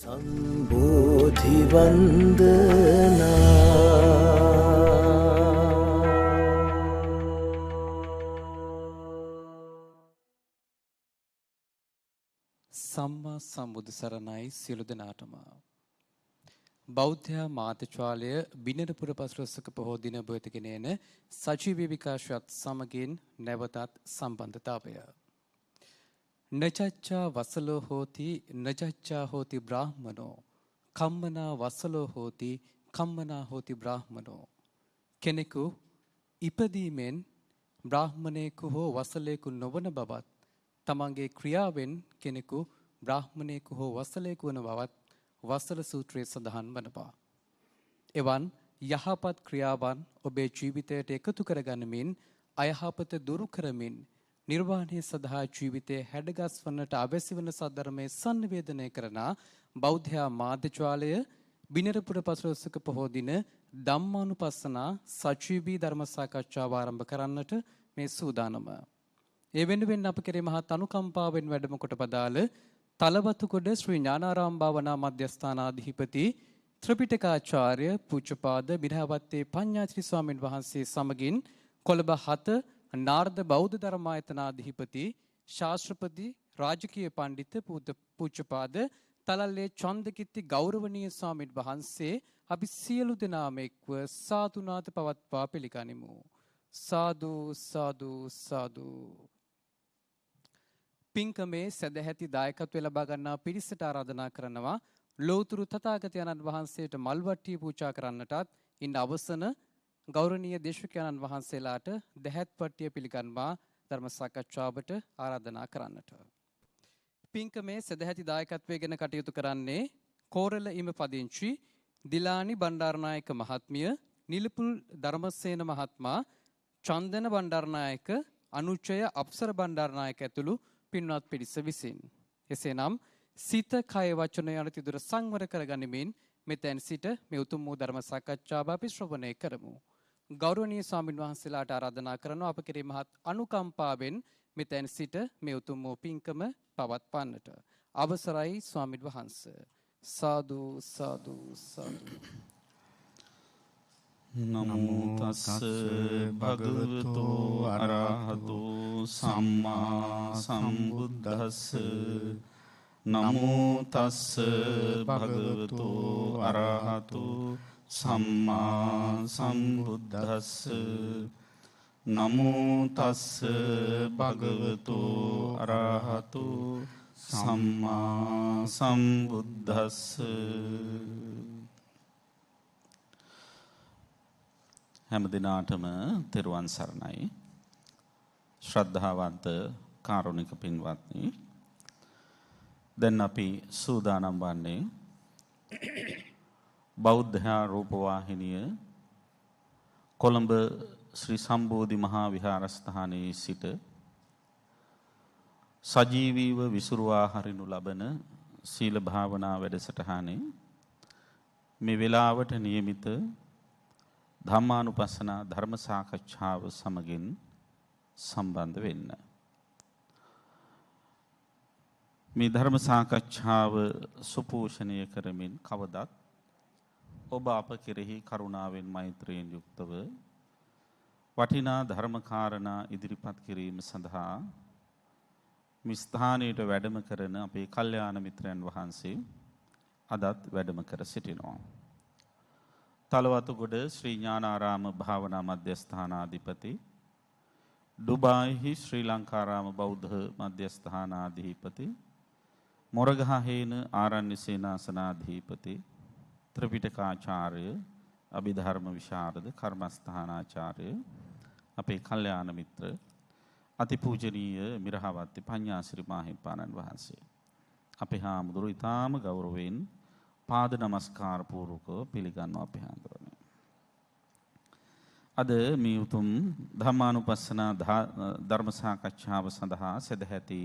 සම්බෝධි වන්දනා සම්මා සම්බුදු සරණයි සියලු දෙනාටම. බෞද්ධ මාතෘකාලය බිනරපුර පසළොස්වක පොහෝ දින බොයතගෙන එන සජීවී විකාශයත් සමගින් නැවතත් සම්බන්ධතාවය. නචච්චා වසලෝ හෝති නචච්චා හෝති බ්‍රාහ්මනෝ කම්මනා වසලෝ හෝති කම්මනා හෝති බ්‍රාහ්මනෝ. කෙනෙකු ඉපදීමෙන් බ්‍රාහ්මණයෙකු හෝ වසලයෙකු නොවන බවත් තමන්ගේ ක්‍රියාවෙන් කෙනෙකු බ්‍රාහ්මණයෙකු හෝ වසලයෙකු වන බවත් වසල සූත්‍රයේ සඳහන් වනවා. එවන් යහපත් ක්‍රියාවන් ඔබේ ජීවිතයට එකතු කරගනිමින් අයහපත දුරු කරමින් නිර්වාණය සඳහා ජීවිතය හැඩගස්වන්නට අවශ්‍ය වන සද්ධර්මයේ සංනිවේදනය කරන බෞද්ධ මාධ්‍යාලය බිනරපුර පසළොස්වක පොහෝ දින ධම්මානුපස්සනා සජීවී ධර්ම සාකච්ඡාව ආරම්භ කරන්නට මේ සූදානම. ඒ වෙනුවෙන් අප කෙරේ මහත් අනුකම්පාවෙන් වැඩම කොට පදාළ තලවතුගොඩ ශ්‍රී ඥානාරාම භාවනා මධ්‍යස්ථානාධිපති ත්‍රිපිටකාචාර්ය පූජ්‍යපාද බිරහවත්තේ පඤ්ඤාචාර්ය ස්වාමීන් වහන්සේ සමගින් කොළඹ 7 නාර්ද බෞද්ධ ධර්මායතනාධිපති ශාස්ත්‍රපති රාජකීය පඬිතු පූජ්‍යපාද තලල්ලේ චන්දකිත්ති ගෞරවනීය ස්වාමීන් වහන්සේ අපි සියලු දෙනාම එක්ව සාදුනාද පවත්වා පිළිගනිමු. සාදු සාදු සාදු. පින්කමේ සදැහැති දායකත්වය ලබා ගන්නා පිරිසට ආරාධනා කරනවා ලෝතුරු තථාගතයන්න් වහන්සේට මල්වට්ටිය පූජා කරන්නටත් ඉන් අවසන ගෞරවනීය දේශකයන්න් වහන්සේලාට දැහැත් වට්ටිය පිළිගන්වා ධර්ම සාකච්ඡාවට ආරාධනා කරන්නට. පින්කමේ සදැහැති දායකත්වය ගැන කටයුතු කරන්නේ කෝරළ ඉම පදිංචි දිලානි බණ්ඩාරනායක මහත්මිය, නිලපුල් ධර්මසේන මහත්මයා, චන්දන බණ්ඩාරනායක, අනුචය අප්සර බණ්ඩාරනායක ඇතුළු පින්වත් පිරිස විසින්. එසේනම් සිත කය වචන යන තිදුර සංවර කරගනිමින් මෙතෙන් සිට මේ උතුම් වූ ධර්ම සාකච්ඡාව අපි ශ්‍රවණය කරමු. ගෞරවනීය ස්වාමීන් වහන්සේලාට ආරාධනා කරනවා අප කෙරෙහි මහත් අනුකම්පාවෙන් මෙතෙන් සිට මේ උතුම් වූ පින්කම පවත්වන්නට. අවසරයි ස්වාමීන් වහන්සේ. සාදු සාදු සාදු. නමෝ තස්ස භගවතු අරහතු සම්මා සම්බුද්දස්ස නමෝ තස්ස භගවතු අරහතු සම්මා සම්බුද්දස්ස නමෝ තස්ස භගවතු අරහතු සම්මා සම්බුද්දස්ස. හැම දිනාටම තෙරුවන් සරණයි. ශ්‍රද්ධාවන්ත කාරුණික පින්වත්නි, දැන් අපි සූදානම් වන්නේ බෞද්ධ රූපවාහිනිය කොළඹ ශ්‍රී සම්බෝධි මහා විහාරස්ථානයේ සිට සජීවීව විසුරුවා හරිනු ලබන සීල භාවනා වැඩසටහනේ මේ වෙලාවට නියමිත ධම්මානුපස්සනා ධර්ම සාකච්ඡාව සමගින් සම්බන්ධ වෙන්න. මේ ධර්ම සාකච්ඡාව සුපෝෂණය කරමින් කවදත් ඔබ අප කෙරෙහි කරුණාවෙන් මෛත්‍රියෙන් යුක්තව වටිනා ධර්ම කාරණා ඉදිරිපත් කිරීම සඳහා මේ ස්ථානයට වැඩම කරන අපේ කල්යාණ මිත්‍රයන් වහන්සේ අදත් වැඩම කර සිටිනවා. තලවතුගොඩ ශ්‍රී ඥානාරාම භාවනා මධ්‍යස්ථානාධිපති, ඩුබායිහි ශ්‍රී ලංකාරාම බෞද්ධ මධ්‍යස්ථානාධිපති, මොරගහහේන ආරණ්‍ය සේනාසනාධිපති, ත්‍රිපිටකාචාර්ය, අභිධර්ම විශාරද, කර්මස්ථානාචාර්ය අපේ කල්යාණ මිත්‍ර අතිපූජනීය මිරහවත්තේ පඤ්ඤාසිරි මාහිමිපාණන් වහන්සේ, අපේ හාමුදුරු ඊටාම ගෞරවයෙන් පාද නමස්කාර පූර්වකව පිළිගන්නවා අපේ හාමුදුරනේ. අද මේ උතුම් ධම්මානුපස්සනා ධර්ම සාකච්ඡාව සඳහා සදැහැති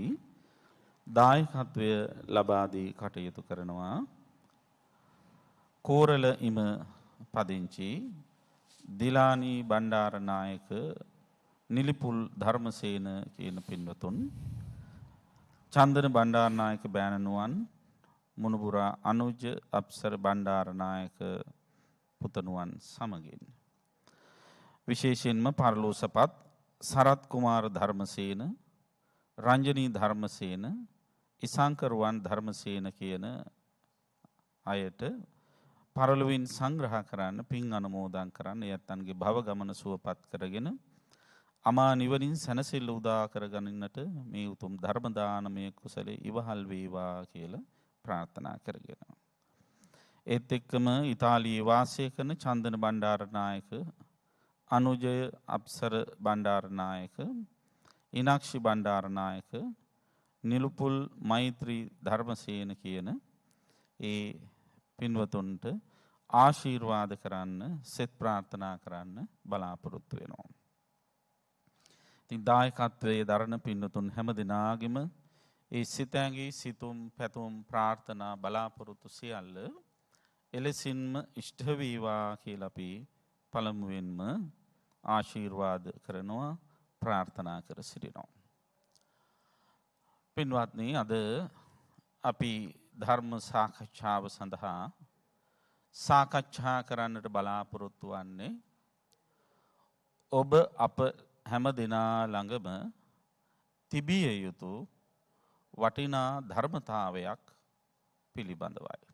දායකත්වය ලබා දී කටයුතු කරනවා කෝරළ ඉම පදිංචි දිලානි බණ්ඩාරනායක, නිලිපුල් ධර්මසේන කියන පින්වතුන්, චන්දන බණ්ඩාරනායක බෑණනුවන්, මුණුබුරා අනුජ අප්සර බණ්ඩාරනායක පුතණුවන් සමගින් විශේෂයෙන්ම පරලෝසපත් සරත් කුමාර ධර්මසේන, රංජනී ධර්මසේන, ඉසංකරුවන් ධර්මසේන කියන අයට පරලොවින් සංග්‍රහ කරන්න, පින් අනුමෝදන් කරන්න, යත්තන්ගේ භව ගමන සුවපත් කරගෙන අමා නිවනින් සැනසෙල්ල උදා කරගන්නට මේ උතුම් ධර්ම දානමය කුසලයේ ඉවහල් වේවා කියලා ප්‍රාර්ථනා කරගෙන. ඒත් එක්කම ඉතාලියේ වාසය කරන චන්දන බණ්ඩාරනායක, අනුජය අප්සර බණ්ඩාරනායක, ඉනාක්ෂි බණ්ඩාරනායක, නිලුපුල් මෛත්‍රී ධර්මසේන කියන ඒ පින්වතුන්ට ආශිර්වාද කරන්න, සෙත් ප්‍රාර්ථනා කරන්න බලාපොරොත්තු වෙනවා. ඉතින් දායකත්වයේ දරන පින්වතුන් හැම දිනාගෙම ඒ සිතැඟි සිතුම් පැතුම් ප්‍රාර්ථනා බලාපොරොත්තු සියල්ල එලෙසින්ම ඉෂ්ට වේවා කියලා අපි පළමුවෙන්ම ආශිර්වාද කරනවා, ප්‍රාර්ථනා කර සිටිනවා. පින්වත්නි, අද අපි ධර්ම සාකච්ඡාව සඳහා සාකච්ඡා කරන්නට බලාපොරොත්තු වන්නේ ඔබ අප හැම දෙනා ළඟම තිබිය යුතු වටිනා ධර්මතාවයක් පිළිබඳවයි.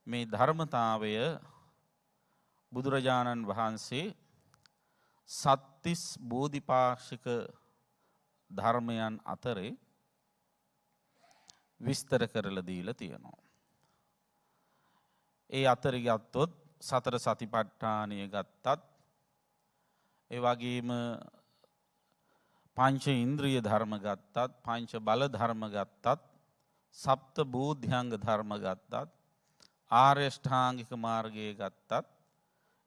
මේ ධර්මතාවය බුදුරජාණන් වහන්සේ සත්තිස් බෝධිපාක්ෂික ධර්මයන් අතරේ විස්තර කරලා දීලා තියෙනවා. ඒ අතරේ ගත්තොත් සතර සතිපට්ඨානය ගත්තත්, ඒ වගේම පංච ඉන්ද්‍රිය ධර්ම ගත්තත්, පංච බල ධර්ම ගත්තත්, සප්ත බෝධ්‍යංග ධර්ම ගත්තත්, ආර්ය ශ්‍රාංගික මාර්ගය ගත්තත්,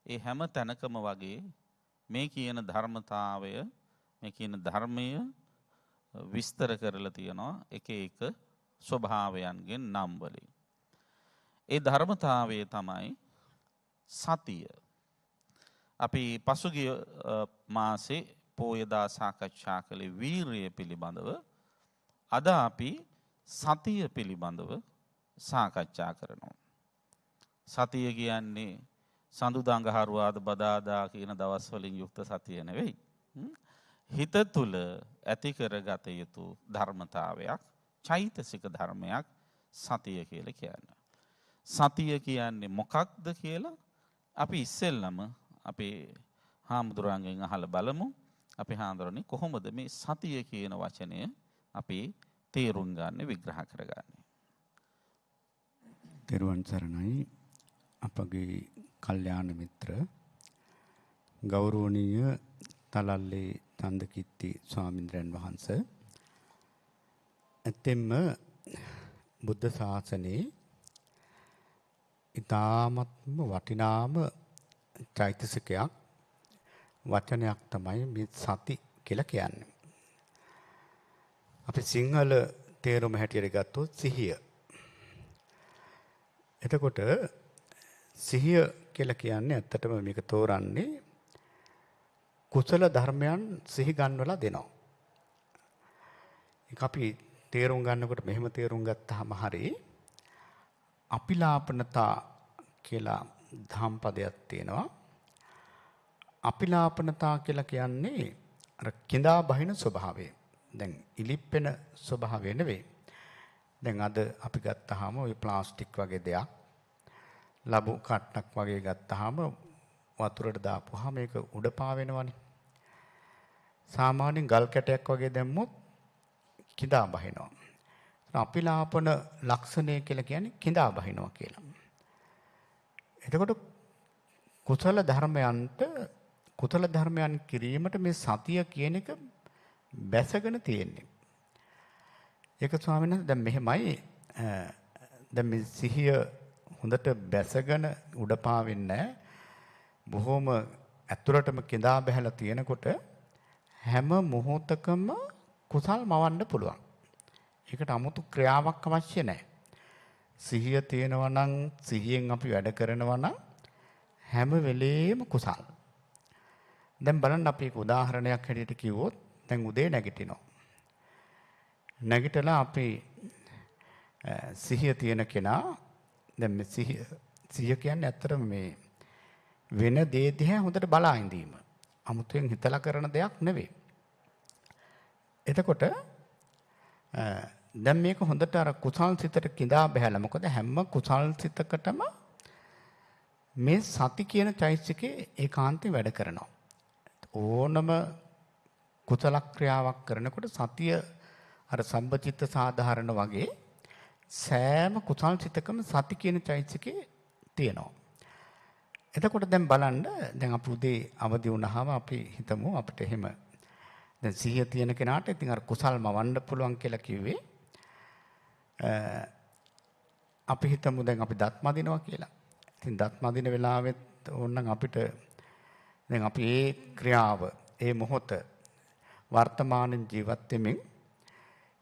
ඒ හැම තැනකම වගේ මේ කියන ධර්මතාවය, මේ කියන ධර්මය විස්තර කරලා තියෙනවා එක එක ස්වභාවයන්ගෙන් නම් වලින්. ඒ ධර්මතාවය තමයි සතිය. අපි පසුගිය මාසේ පෝයදා සාකච්ඡා කළේ වීරිය පිළිබඳව. අද අපි සතිය පිළිබඳව සාකච්ඡා කරනවා. සතිය කියන්නේ සඳුදාංගහරුවාද බදාදා කියන දවස් වලින් යුක්ත සතිය නෙවෙයි. හිත තුල ඇති කරගත යුතු ධර්මතාවයක්, චෛතසික ධර්මයක් සතිය කියලා කියන්නේ. සතිය කියන්නේ මොකක්ද කියලා අපි ඉස්සෙල්ලම අපේ හාමුදුරන්ගෙන් අහලා බලමු. අපි හාමුදුරනේ කොහොමද මේ සතිය කියන වචනය අපි තේරුම් ගන්න, විග්‍රහ කරගන්නේ? තෙරුවන් සරණයි. අපගේ කල්යාණ මිත්‍ර ගෞරවනීය තලල්ලේ චන්දකිත්ති ස්වාමීන් වහන්සේ, ඇත්තෙන්ම බුද්ධ ශාසනයේ ඊ타ත්ම වටිනාම චෛතසිකයක්, වචනයක් තමයි මේ සති කියලා කියන්නේ. අපි සිංහල තේරුම හැටියට ගත්තොත් සිහිය. එතකොට සිහිය කියලා කියන්නේ ඇත්තටම මේක තෝරන්නේ කුසල ධර්මයන් සිහි ගන්නවලා දෙනවා. ඒක අපි තේරුම් ගන්නකොට මෙහෙම තේරුම් ගත්තාම හරි, අපිලාපනතා කියලා ධම් පදයක් තියෙනවා. අපිලාපනතා කියලා කියන්නේ අර කිඳා බහින ස්වභාවය. දැන් ඉලිප්පෙන ස්වභාවය නෙවෙයි. දැන් අද අපි ගත්තාම ওই ප්ලාස්ටික් වගේ දෙයක්, ලබු කට්ටක් වගේ ගත්තාම වතුරට දාපුවාම මේක උඩ පාවෙනවනේ. සාමාන්‍යයෙන් ගල් කැටයක් වගේ දැම්මොත් කිඳා බහිනවා. අපිලාපන ලක්ෂණය කියලා කියන්නේ කිඳා බහිනවා කියලා. එතකොට කුසල ධර්මයන් කිරීමට මේ සතිය කියන එක බැසගෙන තියෙන්නේ. ඒක ස්වාමීන් වහන්සේ දැන් මෙහෙමයි, දැන් මේ සිහිය හොඳට බැසගෙන උඩ පාවෙන්නේ නැහැ. බොහොම ඇතුළටම කිඳා බහැලා තියෙනකොට හැම මොහොතකම කුසල් මවන්න පුළුවන්. ඒකට 아무තු ක්‍රියාවක් අවශ්‍ය නැහැ. සිහිය තියෙනවා නම්, සිහියෙන් අපි වැඩ කරනවා නම් හැම වෙලේම කුසල්. දැන් බලන්න, අපි එක උදාහරණයක් හැටියට කිව්වොත්, දැන් උදේ නැගිටිනවා. නැගිටලා අපි සිහිය තියෙන කෙනා දැන් මේ සිහිය කියන්නේ ඇත්තටම මේ වෙන දේ දිහා හොඳට බලා ඉඳීම. අමුතුවෙන් හිතලා කරන දෙයක් නෙවෙයි. එතකොට දැන් මේක හොඳට අර කුසල් සිතට කිඳා බහැලා. මොකද හැම කුසල් සිතකටම මේ සති කියන චෛතසිකේ ඒකාන්තයෙන් වැඩ කරනවා. ඕනම කුසල ක්‍රියාවක් කරනකොට සතිය අර සම්පචිත්ත සාධාරණ වගේ සෑම කුසල් සිතකම සති කියන චෛතසිකේ තියෙනවා. එතකොට දැන් බලන්න දැන් අපි උදේ අවදි වුණාම අපි හිතමු අපිට එහෙම දැන් සිහිය තියෙන කෙනාට ඉතින් අර කුසල් මවන්න පුළුවන් කියලා කිව්වේ අපි හිතමු දැන් අපි දත් මදිනවා කියලා. ඉතින් දත් මදින වෙලාවෙත් ඕනනම් අපිට දැන් අපි ඒ ක්‍රියාව ඒ මොහොත වර්තමාන ජීවත් වෙමින්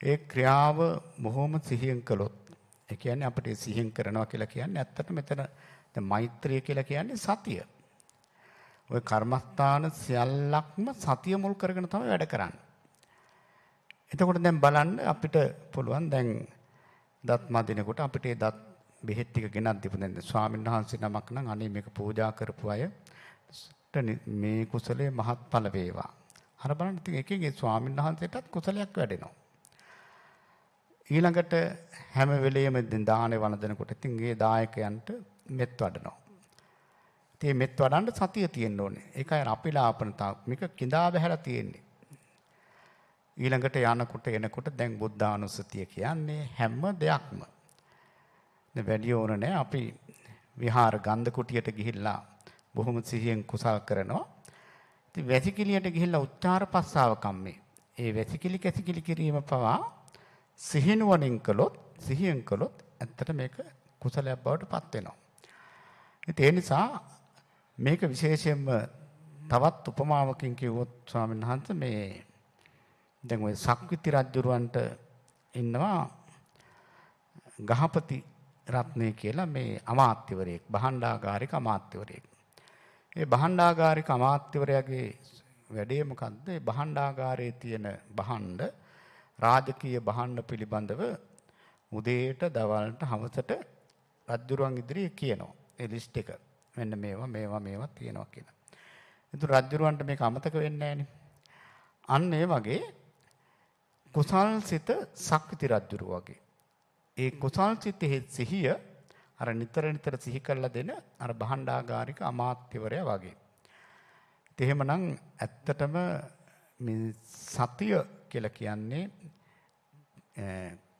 ඒ ක්‍රියාව බොහොම සිහියෙන් කළොත් ඒ කියන්නේ අපිට සිහියෙන් කරනවා කියලා කියන්නේ ඇත්තට මෙතන දැන් මෛත්‍රිය කියලා කියන්නේ සතිය. ඔය කර්මස්ථාන සියල්ලක්ම සතිය මුල් කරගෙන තමයි වැඩ කරන්නේ. එතකොට දැන් බලන්න අපිට පුළුවන් දැන් දත් මදිනකොට අපිට ඒ දත් බෙහෙත් ටික ගෙනත් දීපු දැන් ස්වාමීන් වහන්සේ නමක් නම් අනේ මේක පූජා කරපු අය මේ කුසලයේ මහත්ඵල වේවා. අර බලන්න ඉතින් එකකින් ඒ ස්වාමීන් වහන්සේටත් කුසලයක් වැඩෙනවා. ඊළඟට හැම වෙලෙම දානේ වළඳනකොට ඉතින් ඒ දායකයන්ට මෙත් වඩනවා. ඉතින් මෙත් වඩන්න සතිය තියෙන්න ඕනේ. ඒකයි අපිලාපනතාව. මේක කිඳා බහැලා තියෙන්නේ. ඊළඟට යනකොට එනකොට දැන් බුද්ධානුස්සතිය කියන්නේ හැම දෙයක්ම. දැන් වැඩි ඕන නැහැ. අපි විහාර ගන්ධ කුටියට ගිහිල්ලා බොහොම සිහියෙන් කුසල් කරනවා. ඉතින් වැසිකිළියට ගිහිල්ලා උච්චාර පස්සාව කම්මේ. ඒ වැසිකිලි කැසිකිලි කිරීම පවා සිහිනුවණින් කළොත් සිහියෙන් කළොත් ඇත්තට මේක කුසලයක් බවට පත් වෙනවා. ඉතින් ඒ නිසා මේක විශේෂයෙන්ම තවත් උපමාවකින් කිව්වොත් ස්වාමීන් වහන්සේ මේ දැන් ওই සක්විති රජුරවන්ට ඉන්නවා ගහපති රත්නේ කියලා මේ අමාත්‍යවරයෙක් භාණ්ඩාගාරික අමාත්‍යවරයෙක්. ඒ භාණ්ඩාගාරික අමාත්‍යවරයාගේ වැඩේ මොකද්ද? ඒ භාණ්ඩාගාරයේ තියෙන භාණ්ඩ රාජකීය භාණ්ඩ පිළිබඳව උදේට දවල්ට හවසට රජුරුවන් ඉදිරියේ කියනවා. ඒ ලිස්ට් එක මෙන්න මේවා තියෙනවා කියලා. ඒත් රජුරුවන්ට මේක අමතක වෙන්නේ නැහනේ. අන්න ඒ වගේ කුසල් සිත සක්විති රජුරු වගේ. ඒ කුසල් සිතේ සිහිය අර නිතර සිහි කරලා දෙන අර භාණ්ඩාගාරික අමාත්‍යවරයා වගේ. ඉතින් එහෙමනම් ඇත්තටම මේ සතිය කියලා කියන්නේ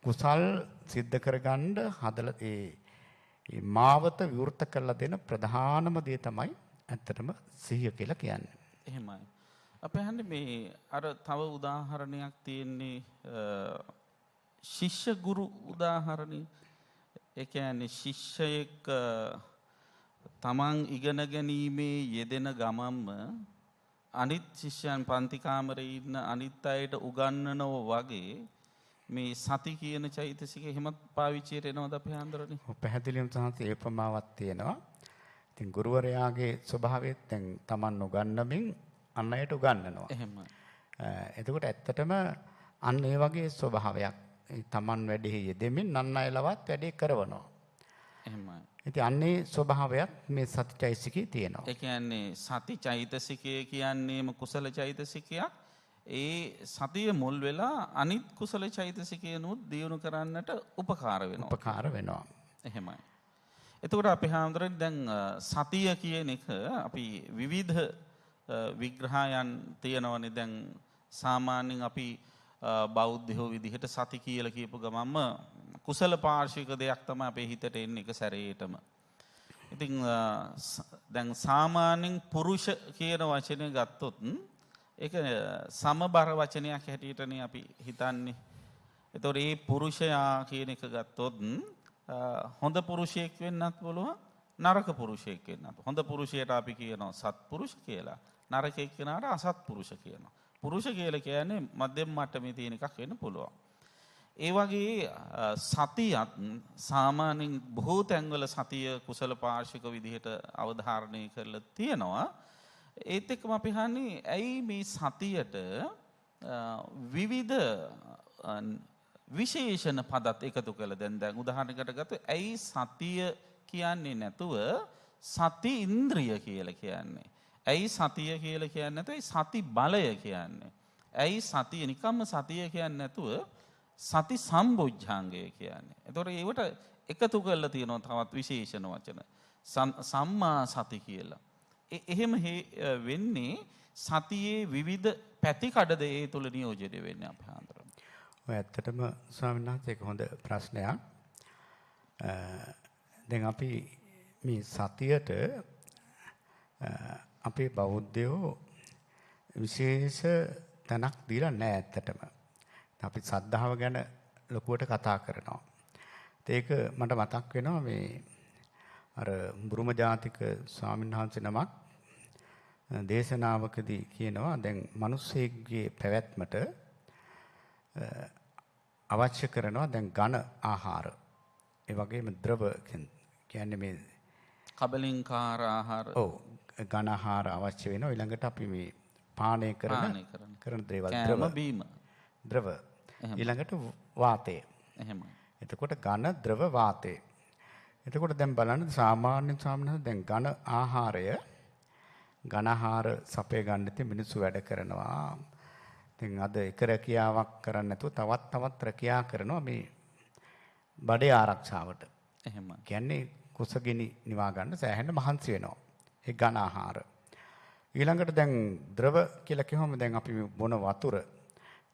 කුසල් සිද්ධ කරගන්න හදලා ඒ මාවත විවෘත කරලා දෙන ප්‍රධානම දේ තමයි ඇත්තටම සිහිය කියලා කියන්නේ. එහෙමයි. අපේ හන්නේ මේ අර තව උදාහරණයක් තියෙන්නේ ශිෂ්‍ය ගුරු උදාහරණي. ඒ කියන්නේ ශිෂ්‍යයෙක් තමන් ඉගෙන ගැනීමේ යෙදෙන ගමම්ම අනිත් ශිෂ්‍යයන් පන්ති කාමරේ ඉන්න අනිත් අයට උගන්වනවා වගේ මේ සති කියන චෛතසිකය එහෙමත් පාවිච්චියට එනවද අපේ හන්දරනේ? ඔව් පැහැදිලිවම තමයි ඒ ප්‍රමාණවත් තියෙනවා. ඉතින් ගුරුවරයාගේ ස්වභාවය දැන් තමන් උගන්වමින් අන් අයට උගන්වනවා. එහෙමයි. එතකොට ඇත්තටම අන්න ඒ වගේ ස්වභාවයක් තමන් වැඩේ යෙදෙමින් අන් අයලවත් වැඩේ කරවනවා. එහෙමයි. ඉතින් අන්නේ ස්වභාවයක් මේ සතිචෛතසිකේ තියෙනවා. ඒ කියන්නේ සති චෛතසිකය කියන්නේම කුසල චෛතසිකයක්. ඒ සතිය මුල් වෙලා අනිත් කුසල චෛතසිකයනුත් දියුණු කරන්නට උපකාර වෙනවා. එහෙමයි. එතකොට අපි හාමුදුරනේ දැන් සතිය කියන එක අපි විවිධ විග්‍රහයන් තියෙනවනේ. දැන් සාමාන්‍යයෙන් අපි බෞද්ධයෝ විදිහට සති කියලා කියපු ගමන්ම කුසල පාර්ශවික දෙයක් තමයි අපේ හිතට එන්නේ එක සැරේටම. ඉතින් දැන් සාමාන්‍යයෙන් පුරුෂ කියන වචනේ ගත්තොත් ඒක සමබර වචනයක් හැටියටනේ අපි හිතන්නේ. ඒතකොට මේ පුරුෂයා කියන එක ගත්තොත් හොඳ පුරුෂයෙක් වෙන්නත් පුළුවන් නරක පුරුෂයෙක් වෙන්නත්. හොඳ පුරුෂයට අපි කියනවා සත්පුරුෂ කියලා. නරකයෙක් කෙනාට අසත්පුරුෂ කියනවා. පුරුෂ කියලා කියන්නේ මධ්‍යම මට්ටමේ තියෙන එකක් වෙන්න පුළුවන්. ඒ වගේ සතියත් සාමාන්‍යයෙන් බොහෝ තැන්වල සතිය කුසල පාර්ශවික විදිහට අවධාරණය කරලා තියෙනවා. ඒත් එක්කම අපි අහන්නේ ඇයි මේ සතියට විශේෂණ පදත් එකතු කළ දැන් උදාහරණයකට ගත්තොත් ඇයි සතිය කියන්නේ නැතුව සති ඉන්ද්‍රිය කියලා කියන්නේ? ඇයි සතිය කියලා කියන්නේ නැතුව සති බලය කියන්නේ? ඇයි සතිය නිකම්ම සතිය කියන්නේ නැතුව සති සම්බොජ්ජංගය කියන්නේ? එතකොට ඒවට එකතු කරලා තියෙනවා තවත් විශේෂණ වචන. සම්මා සති කියලා. එහෙම වෙන්නේ සතියේ විවිධ පැතිකඩද ඒ තුල නියෝජනය වෙන්නේ අපේ ආන්දරම. ඔය ඇත්තටම ස්වාමීන් වහන්සේ ඒක හොඳ ප්‍රශ්නයක්. දැන් අපි මේ සතියට අපේ බෞද්ධයෝ විශේෂ තැනක් දීලා නැහැ ඇත්තටම. අපි සද්ධාව ගැන ලොකුවට කතා කරනවා. ඒක මට මතක් වෙනවා මේ අර බුරුම ජාතික ස්වාමීන් වහන්සේ නමක් දේශනාවකදී කියනවා දැන් මිනිස්සෙක්ගේ පැවැත්මට අවශ්‍ය කරනවා දැන් ඝන ආහාර. ඒ වගේම ද්‍රව කියන්නේ මේ කබලින්කාර ආහාර. ඔව් ඝන ආහාර අවශ්‍ය වෙනවා. ඊළඟට අපි මේ පානය කරන දේවල් ද්‍රව බීම. ද්‍රව. ඊළඟට වාතය. එහෙමයි. එතකොට ඝන ද්‍රව වාතය. එතකොට දැන් බලන්න සාමාන්‍ය සාමාන්‍ය දැන් ඝන ආහාරය ඝන ආහාර සපය ගන්න ඉතින් මිනිස්සු වැඩ කරනවා. ඉතින් අද එක රැකියාවක් කරන්නේ නැතුව තවත් රැකියා කරනවා මේ බඩේ ආරක්ෂාවට. එහෙමයි. කියන්නේ කුසගිනි නිවා ගන්න සෑහෙන මහන්සි වෙනවා. ඒ ඝන ආහාර. ඊළඟට දැන් ද්‍රව කියලා කිව්වම දැන් අපි බොන වතුර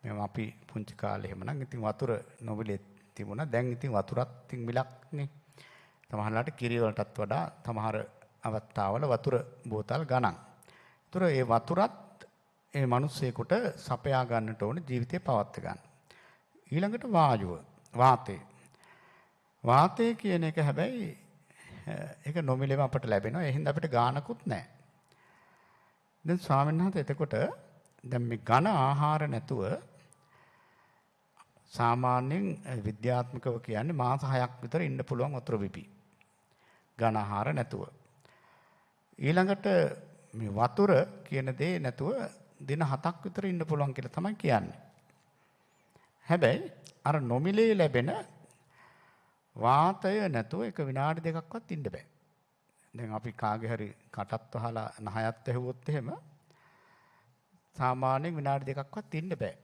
මේ අපි පුංචි කාලේ එහෙමනම් ඉතින් වතුර නොබලේ තිබුණා. දැන් ඉතින් වතුරත් ඉතින් මිලක් නේ. සමහරවිට කිරි වලටත් වඩා සමහර අවස්ථාවල වතුර බෝතල් ගණන්. ඒතර ඒ වතුරත් ඒ මිනිස්සෙකුට සපයා ගන්නට ඕන ජීවිතේ පවත්ව ගන්න. ඊළඟට වායුව වාතය. වාතය කියන එක හැබැයි ඒක නොමිලෙම අපට ලැබෙනවා. ඒ හින්දා අපිට ගානකුත් නැහැ. දැන් ස්වාමීන් වහන්සේ එතකොට දැන් මේ ඝන ආහාර නැතුව සාමාන්‍යයෙන් විද්‍යාත්මකව කියන්නේ මාස 6ක් විතර ඉන්න පුළුවන් වතුර පිපි. ඝන ආහාර නැතුව. ඊළඟට මේ වතුර කියන දේ නැතුව දින 7ක් විතර ඉන්න පුළුවන් කියලා තමයි කියන්නේ. හැබැයි අර නොමිලේ ලැබෙන වාතය නැතුව එක විනාඩි දෙකක්වත් ඉන්න බෑ. දැන් අපි කාගේ හරි කටත් වහලා නහයත් ඇහුවොත් එහෙම සාමාන්‍යයෙන් විනාඩි දෙකක්වත් ඉන්න බෑ.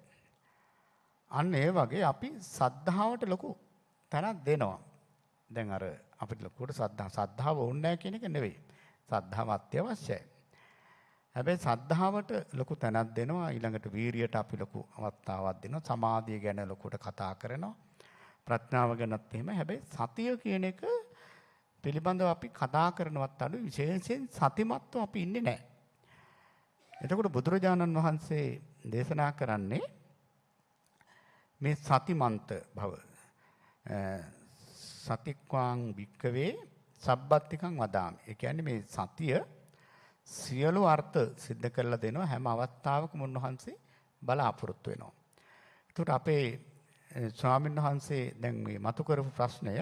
අන්න ඒ වගේ අපි සද්ධාවට ලොකු තැනක් දෙනවා. දැන් අර අපිට ලොකුවට සද්ධාව ඕනේ නැහැ කියන එක නෙවෙයි. සද්ධාව අත්‍යවශ්‍යයි. හැබැයි සද්ධාවට ලොකු තැනක් දෙනවා. ඊළඟට වීරියට අපි ලොකු අවස්ථාවක් දෙනවා. සමාධිය ගැන ලොකුවට කතා කරනවා. ප්‍රඥාව ගැනත් එහෙම. හැබැයි සතිය කියන එක පිළිබඳව අපි කතා කරනවත් අඩු විශේෂයෙන් සතිමත්ව අපි ඉන්නේ නැහැ. එතකොට බුදුරජාණන් වහන්සේ දේශනා කරන්නේ මේ සතිමන්ත භව සතික්වාං භික්කවේ සබ්බත්තිකං වදාමි. ඒ කියන්නේ මේ සතිය සියලු අර්ථ සිද්ධ කරලා දෙනවා හැම අවස්ථාවකම උන්වහන්සේ බලාපොරොත්තු වෙනවා. ඒකට අපේ ස්වාමීන් වහන්සේ දැන් මේ මතු කරපු ප්‍රශ්නය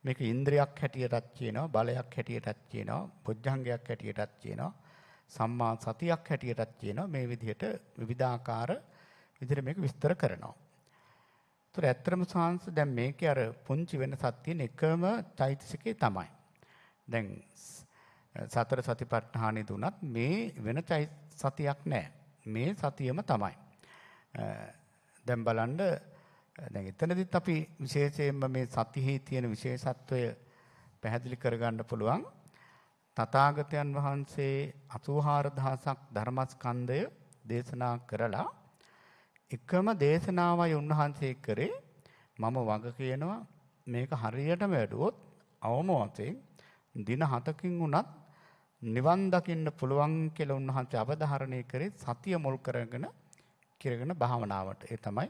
මේක ඉන්ද්‍රියක් හැටියටත් කියනවා, බලයක් හැටියටත් කියනවා, බොජ්ජංගයක් හැටියටත් කියනවා, සම්මා සතියක් හැටියටත් කියනවා. මේ විදිහට විවිධාකාර විදිහට මේක විස්තර කරනවා. ඒතර ඇත්තම සාංශ දැන් මේකේ අර පුංචි වෙනසක් තියෙන එකම චෛතසිකේ තමයි. දැන් සතර සතිපට්ඨානෙ දුනත් මේ වෙන සතියක් නැහැ. මේ සතියම තමයි. දැන් බලන්න දැන් එතනදිත් අපි විශේෂයෙන්ම මේ සතියේ තියෙන විශේෂත්වය පැහැදිලි කරගන්න පුළුවන්. තථාගතයන් වහන්සේ 84000ක් ධර්මස්කන්ධය දේශනා කරලා එකම දේශනාවයි උන්වහන්සේ කරේ මම වග කියනවා මේක හරියටම වැඩුවොත් අවම වශයෙන් දින 7කින් උනත් නිවන් දකින්න පුළුවන් කියලා උන්වහන්සේ අවධාරණය කරේ සතිය මුල් කරගෙන භාවනාවට. ඒ තමයි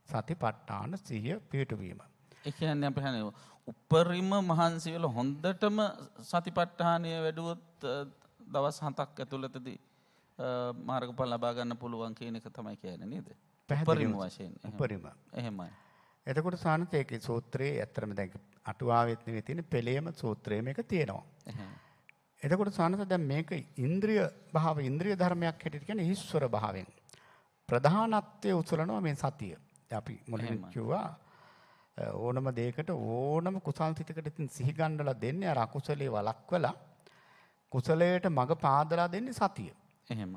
සතිපට්ඨාන සිහිය පිහිටුවීම. ඒ කියන්නේ අපි හන්නේ උපරිම මහන්සි වෙලා හොඳටම සතිපට්ඨානය වැඩුවොත් දවස් 7ක් ඇතුළතදී මාර්ගඵල ලබා ගන්න පුළුවන් කියන එක තමයි කියන්නේ නේද? උපරිම වශයෙන්. උපරිම. එහෙමයි. එතකොට සානත ඒකේ සූත්‍රයේ ඇත්තටම දැන් අටුවාවෙත් නෙවෙයි තියෙන පෙළේම සූත්‍රයේ මේක තියෙනවා. එතකොට සානත දැන් මේක ඉන්ද්‍රිය භාව ඉන්ද්‍රිය ධර්මයක් හැටියට කියන්නේ ඊශ්වර භාවයෙන් ප්‍රධානත්වයේ උසලනවා මේ සතිය. අපි මුලින් කිව්වා ඕනම දෙයකට ඕනම කුසල් සිතකට ඉතින් සිහි ගන්නලා දෙන්නේ අර අකුසලේ වළක්වලා කුසලයට මඟ පාදලා දෙන්නේ සතිය. එහෙම.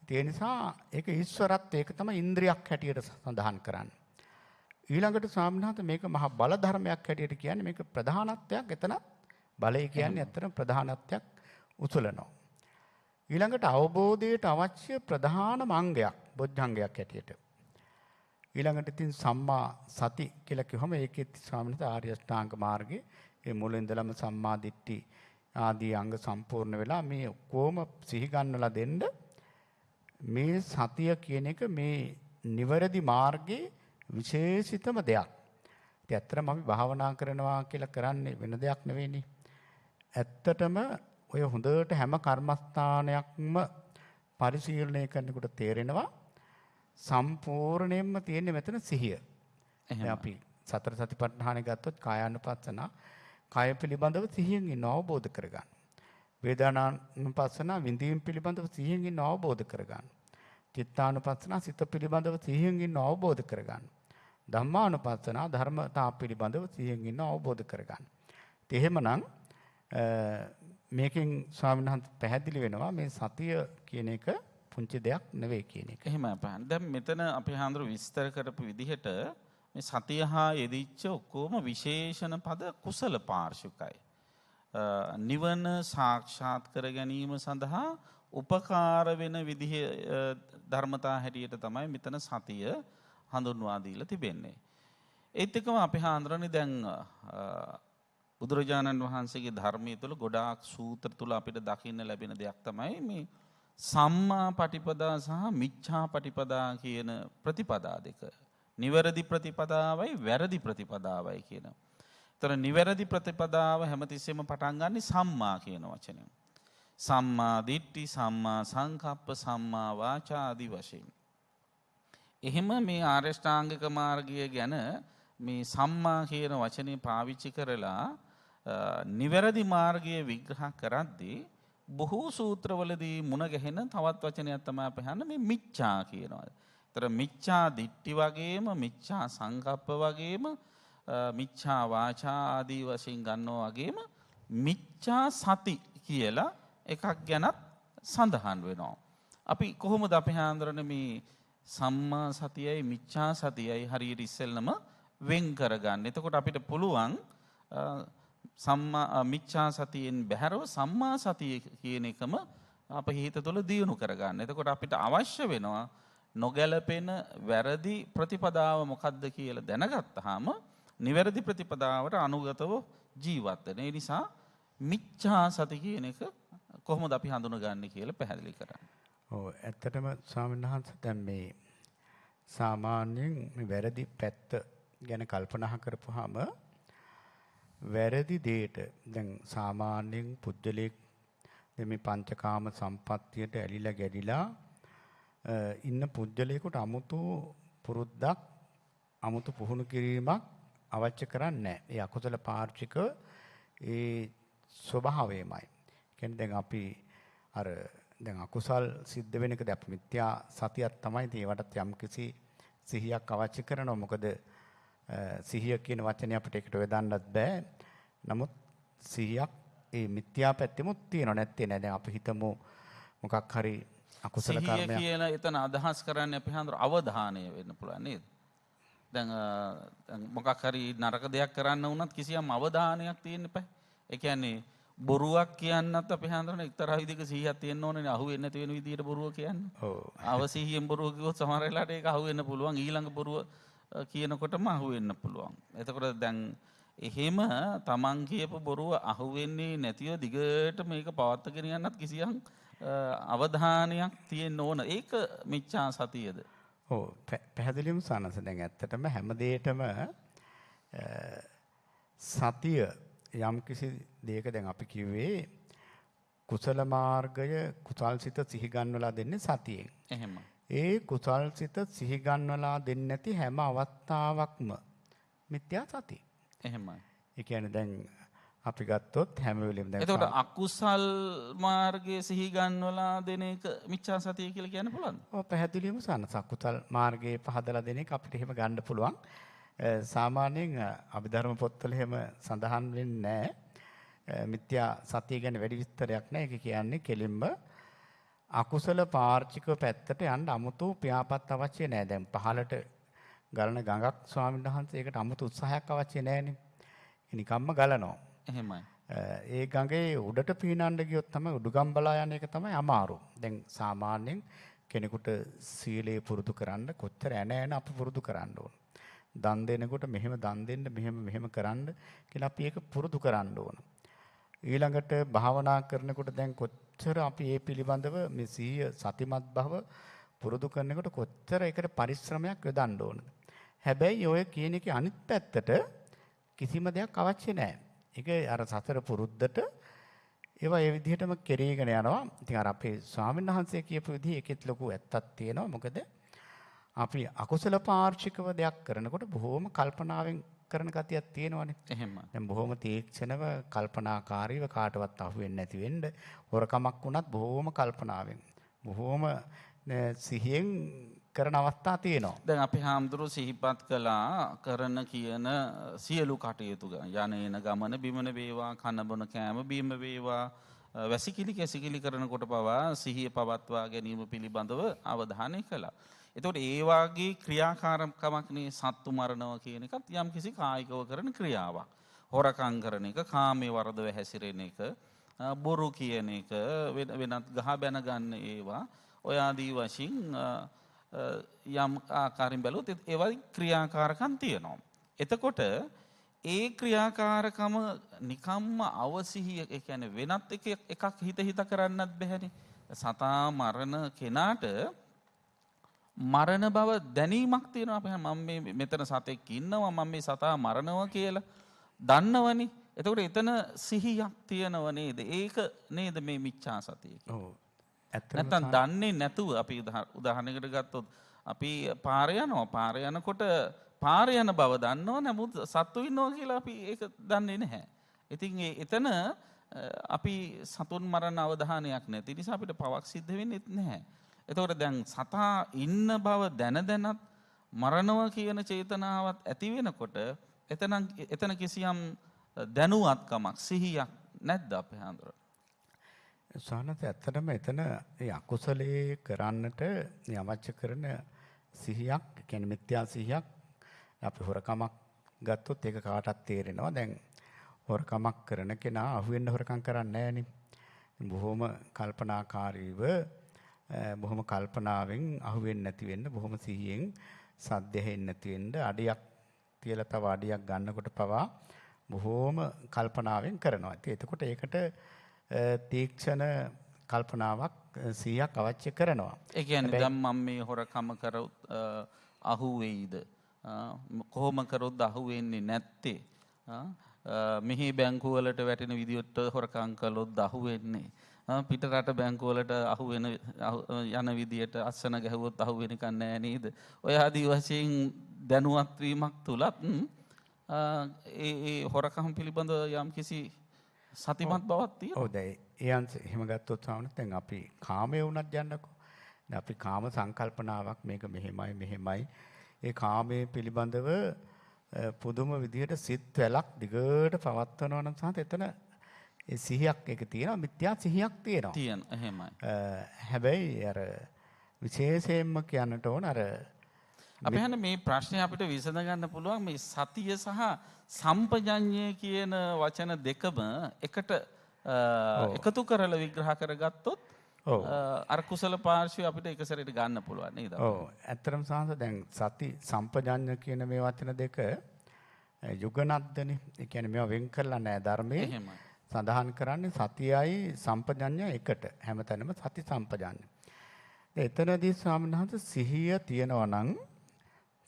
ඒ නිසා ඒක ඊශ්වරත් ඒක තමයි ඉන්ද්‍රියක් හැටියට සඳහන් කරන්නේ. ඊළඟට ස්වාමීන් වහන්සේ මේක මහා බල ධර්මයක් හැටියට කියන්නේ මේක ප්‍රධානත්වයක් එතන බලය කියන්නේ ඇත්තටම ප්‍රධානත්වයක් උසලනවා. ඊළඟට අවබෝධයට අවශ්‍ය ප්‍රධානම අංගයක් බොජ්ජංගයක් හැටියට. ඊළඟට ඉතින් සම්මා සති කියලා කිව්වම ඒකෙත් ස්වාමීන් වහන්සේ ආර්ය අෂ්ටාංග මාර්ගයේ ඒ මුල ඉඳලම සම්මා දිට්ඨි ආදී අංග සම්පූර්ණ වෙලා මේ කොහොම සිහි ගන්නලා දෙන්න මේ සතිය කියන එක මේ නිවැරදි මාර්ගයේ විශේෂිතම දෙයක්. ඉතින් ඇත්තටම අපි භාවනා කරනවා කියලා කරන්නේ වෙන දෙයක් නෙවෙයිනේ. ඇත්තටම ඔය හොඳට හැම කර්මස්ථානයක්ම පරිශීලනය කරනකොට තේරෙනවා සම්පූර්ණයෙන්ම තියෙන්නේ මෙතන සිහිය. අපි සතර සතිපට්ඨානෙ ගත්තොත් කායානුපස්සන කාය පිළිබඳව සිහියෙන් ඉන්න අවබෝධ කරගන්න. වේදනානුපස්සන විඳීම් පිළිබඳව සිහියෙන් ඉන්න අවබෝධ කරගන්න. චිත්තානුපස්සන සිත පිළිබඳව සිහියෙන් ඉන්න අවබෝධ කරගන්න. ධම්මානුපස්සන ධර්මතා පිළිබඳව සිහියෙන් ඉන්න අවබෝධ කරගන්න. ඉතින් එහෙමනම් මේකෙන් ස්වාමීන් වහන්සේ පැහැදිලි වෙනවා මේ සතිය කියන එක පුංචි දෙයක් නෙවෙයි කියන එක. එහෙම අපහන්. දැන් මෙතන අපි හඳුරු විස්තර කරපු විදිහට මේ සතිය හා යෙදිච්ච ඔක්කොම විශේෂණ පද කුසල පාර්ශවිකයි. නිවන සාක්ෂාත් කර ගැනීම සඳහා උපකාර වෙන විදිහේ ධර්මතා හැටියට තමයි මෙතන සතිය හඳුන්වා දීලා තිබෙන්නේ. ඒත් එක්කම අපි හඳුරන්නේ දැන් බුදුරජාණන් වහන්සේගේ ධර්මයේ තුල ගොඩාක් සූත්‍ර තුල අපිට දකින්න ලැබෙන දෙයක් තමයි මේ සම්මා පටිපදා සහ මිච්ඡා පටිපදා කියන ප්‍රතිපදා දෙක. නිවැරදි ප්‍රතිපදාවයි වැරදි ප්‍රතිපදාවයි කියන. ඒතර නිවැරදි ප්‍රතිපදාව හැමතිස්සෙම පටන් ගන්න සම්මා කියන වචනයෙන්. සම්මා දිට්ඨි, සම්මා සංකප්ප, සම්මා වාචා ආදී වශයෙන්. එහෙම මේ ආර්ය ශ්‍රාංගික මාර්ගය ගැන මේ සම්මා කියන වචනේ පාවිච්චි කරලා නිවැරදි මාර්ගයේ විග්‍රහ කරද්දී බොහෝ සූත්‍රවලදී මුණ ගැහෙන තවත් වචනයක් තමයි අපි හන්නේ මේ මිච්ඡා කියනවා. ඒතර මිච්ඡා දිට්ඨි වගේම මිච්ඡා සංකප්ප වගේම මිච්ඡා වාචා ආදී වශයෙන් ගන්නවා වගේම මිච්ඡා සති කියලා එකක් ගැනත් සඳහන් වෙනවා. අපි කොහොමද අපි හඳුරන්නේ මේ සම්මා සතියයි මිච්ඡා සතියයි හරියට ඉස්සෙල්ලම වෙන් කරගන්න. එතකොට අපිට පුළුවන් සම්මා මිච්ඡා සතියෙන් බැහැරව සම්මා සතිය කියන එකම අපේ හිත තුළ දියුණු කරගන්න. එතකොට අපිට අවශ්‍ය වෙනවා නොගැලපෙන වැරදි ප්‍රතිපදාව මොකක්ද කියලා දැනගත්තාම නිවැරදි ප්‍රතිපදාවට අනුගතව ජීවත් වෙන. ඒ නිසා මිච්ඡා සති කියන එක කොහොමද අපි හඳුනගන්නේ කියලා පැහැදිලි කරන්න. ඔව් ඇත්තටම ස්වාමීන් වහන්සේ දැන් මේ සාමාන්‍යයෙන් මේ වැරදි පැත්ත ගැන කල්පනා කරපුවාම වැරදි දෙයට දැන් සාමාන්‍යයෙන් පුද්ගලෙක් මේ පංචකාම සම්පත්තියට ඇලිලා ගැලිලා ඉන්න පුද්ගලයෙකුට 아무තු පුරුද්දක් 아무තු පුහුණු කිරීමක් අවශ්‍ය කරන්නේ නැහැ. ඒ අකුසල පාර්ශ්වික ඒ ස්වභාවයමයි. කියන්නේ දැන් අපි අර දැන් අකුසල් සිද්ධ වෙන එකද අපි මිත්‍යා සතියක් තමයි ඒවටත් යම් කිසි සිහියක් අවශ්‍ය කරනවා. මොකද සිහිය කියන වචනේ අපිට ඒකට යොදන්නත් බෑ. නමුත් සිහියක් ඒ මිත්‍යා පැත්තෙමුත් තියෙනවා නැත්තේ නෑ. දැන් අපි හිතමු මොකක් හරි අකුසල කර්මයක් සිහිය කියලා එතන අදහස් කරන්නේ අපි හඳුර අවධානය වෙන්න පුළුවන් නේද? දැන් මොකක් හරි නරක දෙයක් කරන්න වුණත් කිසියම් අවධානයක් තියෙන්න එපා. ඒ කියන්නේ බොරුවක් කියන්නත් අපි හඳුනන එක්තරා විදිහක සිහියක් තියෙන්න ඕනේ නේ. අහුවෙන්නේ නැති වෙන විදිහට බොරුව කියන්නේ. ඔව්. අවසිහියෙන් බොරුව කිව්වොත් සමහර වෙලාවට ඒක අහුවෙන්න පුළුවන්. ඊළඟ බොරුව කියනකොටම අහුවෙන්න පුළුවන්. එතකොට දැන් එහෙම තමන් කියපු බොරුව අහුවෙන්නේ නැතිව දිගට මේක පවත්වාගෙන යන්නත් කිසියම් අවධානයක් තියෙන්න ඕන. ඒක මිච්ඡා සතියද? ඔව් පැහැදිලිවම සනස දැන් ඇත්තටම හැම දෙයකම සතිය යම් කිසි දෙයක දැන් අපි කිව්වේ කුසල මාර්ගය කුසල්සිත සිහි ගන්නවලා දෙන්නේ සතියෙන්. එහෙම. ඒ කුසල්සිත සිහි ගන්නවලා දෙන්නේ නැති හැම අවස්ථාවක්ම මිත්‍යා සතිය. එහෙමයි. ඒ කියන්නේ දැන් අපි ගත්තොත් හැම වෙලෙම දැන් එතකොට අකුසල් මාර්ගයේ සිහි ගන්නවලා දෙන එක මිච්ඡා සතිය කියලා කියන්න පුළුවන්ද? ඔව් පැහැදිලිවම සනස අකුසල් මාර්ගයේ පහදලා දෙන එක අපිට එහෙම ගන්න පුළුවන්. සාමාන්‍යයෙන් අභිධර්ම පොත්වල එහෙම සඳහන් වෙන්නේ නැහැ. මිත්‍යා සතිය ගැන වැඩි විස්තරයක් නැහැ. ඒක කියන්නේ කෙලින්ම අකුසල පාර්චික පැත්තට යන්න අමුතු පියාපත් අවශ්‍ය නැහැ. දැන් පහලට ගලන ගඟක් ස්වාමීන් වහන්සේ ඒකට අමුතු උත්සාහයක් අවශ්‍ය නැහැනේ. නිකම්ම ගලනවා. එහෙමයි. ඒ ගඟේ උඩට පීනන්න ගියොත් තමයි උඩුගම් බලා යන එක තමයි අමාරු. දැන් සාමාන්‍යයෙන් කෙනෙකුට සීලය පුරුදු කරන්න කොච්චර ඇන අපි පුරුදු කරන්න ඕන. දන් දෙනකොට මෙහෙම දන් දෙන්න මෙහෙම කරන්න කියලා අපි ඒක පුරුදු කරන්න ඕන. ඊළඟට භාවනා කරනකොට දැන් කොච්චර අපි ඒ පිළිබඳව මේ සීය සතිමත් බව පුරුදු කරනකොට කොච්චර ඒකට පරිශ්‍රමයක් යොදන්න ඕනද. හැබැයි ඔය කියන එකේ අනිත් පැත්තට කිසිම දෙයක් අවශ්‍ය නැහැ. ඒක අර සතර පුරුද්දට ඒවා ඒ විදිහටම කෙරීගෙන යනවා. ඉතින් අර අපේ ස්වාමීන් වහන්සේ කියපු විදිහ එකෙත් ලොකු ඇත්තක් තියෙනවා. මොකද අපි අකුසල පාර්ශිකව දෙයක් කරනකොට බොහොම කල්පනාවෙන් කරන ගතියක් තියෙනවානේ. එහෙම. දැන් බොහොම තීක්ෂණව කල්පනාකාරීව කාටවත් අහු වෙන්නේ නැති වෙන්න හොරකමක් වුණත් බොහොම කල්පනාවෙන් බොහොම සිහියෙන් කරන අවස්ථා තියෙනවා. දැන් අපි හාමුදුරුවෝ සිහිපත් කළා කරන කියන සියලු කටයුතු යන ගමන බිමන වේවා කන බොන කෑම බීම වේවා වැසිකිලි කැසිකිලි කරනකොට පවා සිහිය පවත්වා ගැනීම පිළිබඳව අවධානය කළා. එතකොට ඒ වාගේ ක්‍රියාකාරකමක්නේ සත්තු මරනවා කියන එකත් යම් කිසි කායිකව කරන ක්‍රියාවක්. හොරකම් කරන එක, කාමයේ වරදව හැසිරෙන එක, බොරු කියන එක, වෙනත් ගහ බැන ගන්න ඒවා ඔය ආදී වශයෙන් යම් ආකාරයෙන් බැලුවොත් ඒ වගේ ක්‍රියාකාරකම් තියෙනවා. එතකොට ඒ ක්‍රියාකාරකම නිකම්ම අවසිහිය ඒ කියන්නේ වෙනත් එකක් හිත කරන්නත් බැහැනේ. සතා මරණ කෙනාට මරණ බව දැනීමක් තියෙනවා. අපි මම මේ මෙතන සතෙක් ඉන්නවා මම මේ සතා මරනවා කියලා දන්නවනේ. එතකොට එතන සිහියක් තියෙනව නේද? ඒක නේද මේ මිච්ඡා සතිය කියන්නේ. ඔව්. නැත්තම් දන්නේ නැතුව අපි උදාහරණයකට ගත්තොත් අපි පාරේ යනවා. පාරේ යනකොට පාරේ යන බව දන්නව නමුත් සත්තු ඉන්නවා කියලා අපි ඒක දන්නේ නැහැ. ඉතින් එතන අපි සතුන් මරණ අවධානයක් නැති නිසා අපිට පවක් සිද්ධ වෙන්නේ නැහැ. එතකොට දැන් සතා ඉන්න බව දැනත් මරණව කියන චේතනාවත් ඇති වෙනකොට එතන කිසියම් දැනුවත්කමක් සිහියක් නැද්ද අපේ හඳුර? සානත ඇත්තටම එතන ඒ අකුසලයේ කරන්නට අවශ්‍ය කරන සිහියක්, කියන්නේ මිත්‍යා සිහියක්. අපි හොරකමක් ගත්තොත් ඒක කාටත් තේරෙනවා. දැන් හොරකමක් කරන කෙනා අහුවෙන්න හොරකම් කරන්නේ නැහනේ. බොහොම කල්පනාකාරීව බොහොම කල්පනාවෙන් අහුවෙන්නේ නැති වෙන්න බොහොම සිහියෙන් සද්ද ඇහෙන්නේ නැති වෙන්න අඩියක් තියලා තව අඩියක් ගන්නකොට පවා බොහොම කල්පනාවෙන් කරනවා. ඉතින් එතකොට ඒකට තීක්ෂණ කල්පනාවක් 100ක් අවශ්‍ය කරනවා. ඒ කියන්නේ දැන් මම මේ හොරකම කරොත් අහු වෙයිද? කොහොම කරොත් අහු වෙන්නේ නැත්තේ? මෙහි බැංකුව වලට වැටෙන විදියට හොරකම් කළොත් අහු වෙන්නේ. පිට රට බැංකුව වලට අහු වෙන යන විදියට අස්සන ගැහුවොත් අහු වෙන එකක් නැහැ නේද? ඔය ආදී වශයෙන් දැනුවත් වීමක් තුලත් ඒ හොරකම් පිළිබඳව යම් කිසි සතිමත් බවක් තියෙනවා. ඔව් දැන් ඒ අංශ එහෙම ගත්තොත් සාමනත් දැන් අපි කාමයේ වුණත් යන්නකෝ. දැන් අපි කාම සංකල්පනාවක් මේක මෙහෙමයි. ඒ කාමයේ පිළිබඳව පුදුම විදියට සිත් වැලක් දිගට පවත්වනවා නම් සාත එතන ඒ සිහියක් එක තියෙනවා, මිත්‍යා සිහියක් තියෙනවා. එහෙමයි. හැබැයි අර විශේෂයෙන්ම කියන්නට ඕන අර අපි හන්නේ මේ ප්‍රශ්නේ අපිට විසඳ ගන්න පුළුවන් මේ සතිය සහ සම්පජඤ්ඤය කියන වචන දෙකම එකට එකතු කරලා විග්‍රහ කරගත්තොත් අර කුසල පාර්ශ්වය අපිට එක සැරේට ගන්න පුළුවන් නේද? ඔව්. ඇත්තටම සාහස දැන් සති සම්පජඤ්ඤ කියන මේ වචන දෙක යුගනද්දනේ. ඒ කියන්නේ මේවා වෙන් කරලා නැහැ ධර්මයේ. එහෙමයි. සඳහන් කරන්නේ සතියයි සම්පජඤ්ඤය එකට. හැමතැනම සති සම්පජඤ්ඤය. එතනදී ස්වාමීන් වහන්සේ සිහිය තියනවා නම්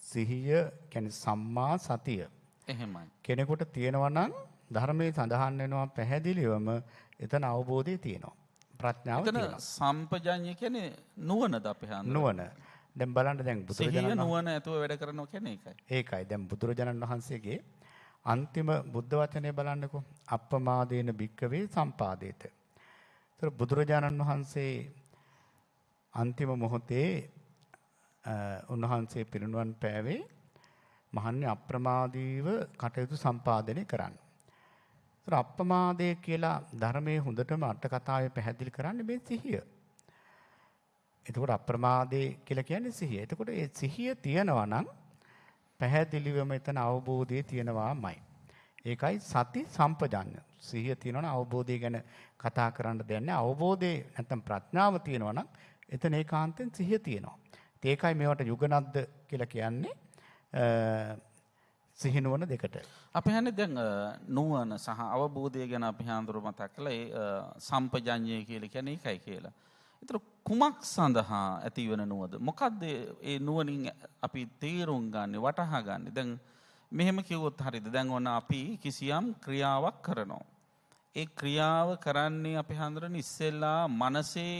සිහිය කියන්නේ සම්මා සතිය. එහෙමයි. කෙනෙකුට තියෙනවා නම් ධර්මයේ සඳහන් වෙනවා පැහැදිලිවම එතන අවබෝධය තියෙනවා. ප්‍රඥාව තියෙනවා. සම්පජඤ්ඤය කියන්නේ නුවණද අපේ හඳුනන? නුවණ. දැන් බලන්න දැන් බුදුරජාණන් සිහිය නුවණ ඇතුව වැඩ කරනවා කියන්නේ ඒකයි. ඒකයි. දැන් බුදුරජාණන් වහන්සේගේ අන්තිම බුද්ධ වචනේ බලන්නකෝ. අප්පමාදේන භික්කවේ සම්පාදේත. ඒතර බුදුරජාණන් වහන්සේ අන්තිම මොහොතේ උන්වහන්සේ පිරිනුවන් පෑවේ මහන්නේ අප්‍රමාදීව කටයුතු සම්පාදනය කරන්න. ඒතර අප්‍රමාදය කියලා ධර්මයේ හොඳටම අට කතාවේ පැහැදිලි කරන්නේ මේ සිහිය. එතකොට අප්‍රමාදේ කියලා කියන්නේ සිහිය. එතකොට ඒ සිහිය තියනවා නම් පැහැදිලිවම එතන අවබෝධය තියනවාමයි. ඒකයි සති සම්පජඤ්ඤ. සිහිය තියනවනම් අවබෝධය ගැන කතා කරන්න දෙයක් නැහැ. අවබෝධය නැත්නම් ප්‍රඥාව තියනවා නම් එතන ඒකාන්තයෙන් සිහිය තියනවා. ඒකයි මේවට යුගනද්ද කියලා කියන්නේ සිහිනුවන දෙකට. අපි හන්නේ දැන් නුවණ සහ අවබෝධය ගැන අපි හඳුරු මතක් කළා. ඒ සම්පජඤ්ඤය කියලා කියන්නේ ඒකයි කියලා. ඒතර කුමක් සඳහා ඇතිවන නුවද? මොකද්ද ඒ නුවණින් අපි තේරුම් ගන්න, වටහා ගන්න? දැන් මෙහෙම කිව්වොත් හරියද? දැන් ඔන්න අපි කිසියම් ක්‍රියාවක් කරනවා. ඒ ක්‍රියාව කරන්නේ අපි හඳුරන ඉස්සෙල්ලා මනසේ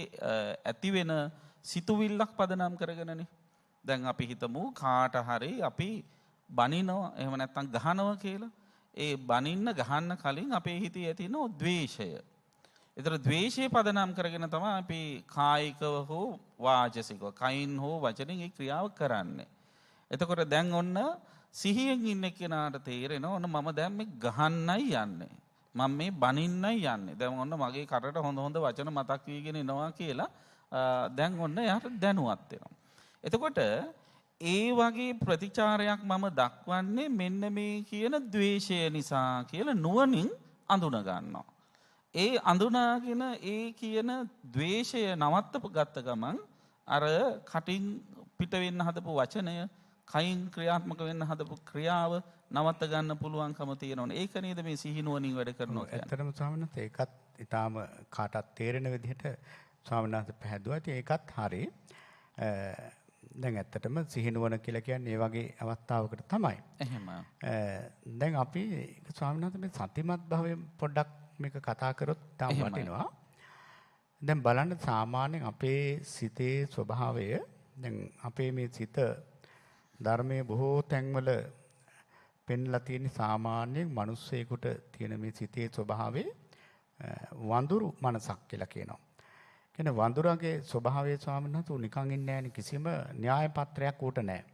ඇතිවෙන සිතුවිල්ලක් පදනම් කරගෙනනේ. දැන් අපි හිතමු කාට හරි අපි බනිනවා එහෙම නැත්නම් ගහනවා කියලා. ඒ බනින්න ගහන්න කලින් අපේ හිතේ ඇතිවෙන ද්වේෂය. ඒතර ද්වේෂය පදනම් කරගෙන තමයි අපි කායිකව හෝ වාචසිකව කයින් හෝ වචනෙන් ඒ ක්‍රියාව කරන්නේ. එතකොට දැන් ඔන්න සිහියෙන් ඉන්න කෙනාට තේරෙනවා ඔන්න මම දැන් මේ ගහන්නයි යන්නේ. මම මේ බනින්නයි යන්නේ. දැන් ඔන්න මගේ කරට හොඳ වචන මතක් වීගෙන එනවා කියලා දැන් ඔන්න එයාට දැනුවත් වෙනවා. එතකොට ඒ වගේ ප්‍රතිචාරයක් මම දක්වන්නේ මෙන්න මේ කියන ද්වේෂය නිසා කියලා නුවණින් අඳුන ගන්නවා. ඒ අඳුනාගෙන ඒ කියන ද්වේෂය නවත්තපු ගත්ත ගමන් අර කටින් පිට වෙන්න හදපු වචනය, කයින් ක්‍රියාත්මක වෙන්න හදපු ක්‍රියාව නවත්ත ගන්න පුළුවන්කම තියෙනවනේ. ඒක නේද මේ සිහිනුවණින් වැඩ කරනවා කියන්නේ. ඇත්තටම ස්වාමීන් වහන්සේ ඒකත් ඊටාම කාටත් තේරෙන විදිහට ස්වාමීන් වහන්සේ පැහැදුවා. ඒකත් හරි. දැන් ඇත්තටම සිහිනුවණ කියලා කියන්නේ ඒ වගේ අවස්ථාවකට තමයි. එහෙම. දැන් අපි ස්වාමීන් වහන්සේ මේ සතිමත් භාවයෙන් පොඩ්ඩක් මේක කතා කරොත් තාම වටිනවා. දැන් බලන්න සාමාන්‍යයෙන් අපේ සිතේ ස්වභාවය දැන් අපේ මේ සිත ධර්මයේ බොහෝ තැන්වල පෙන්ලා තියෙන සාමාන්‍යයෙන් මිනිස්සෙකුට තියෙන මේ සිතේ ස්වභාවය වඳුරු මනසක් කියලා කියනවා. කියන්නේ වඳුරගේ ස්වභාවය ස්වාමීන් වහන්සේ නිකන් ඉන්නේ නැහැ කිසිම න්‍යාය පත්‍රයක් උට නැහැ.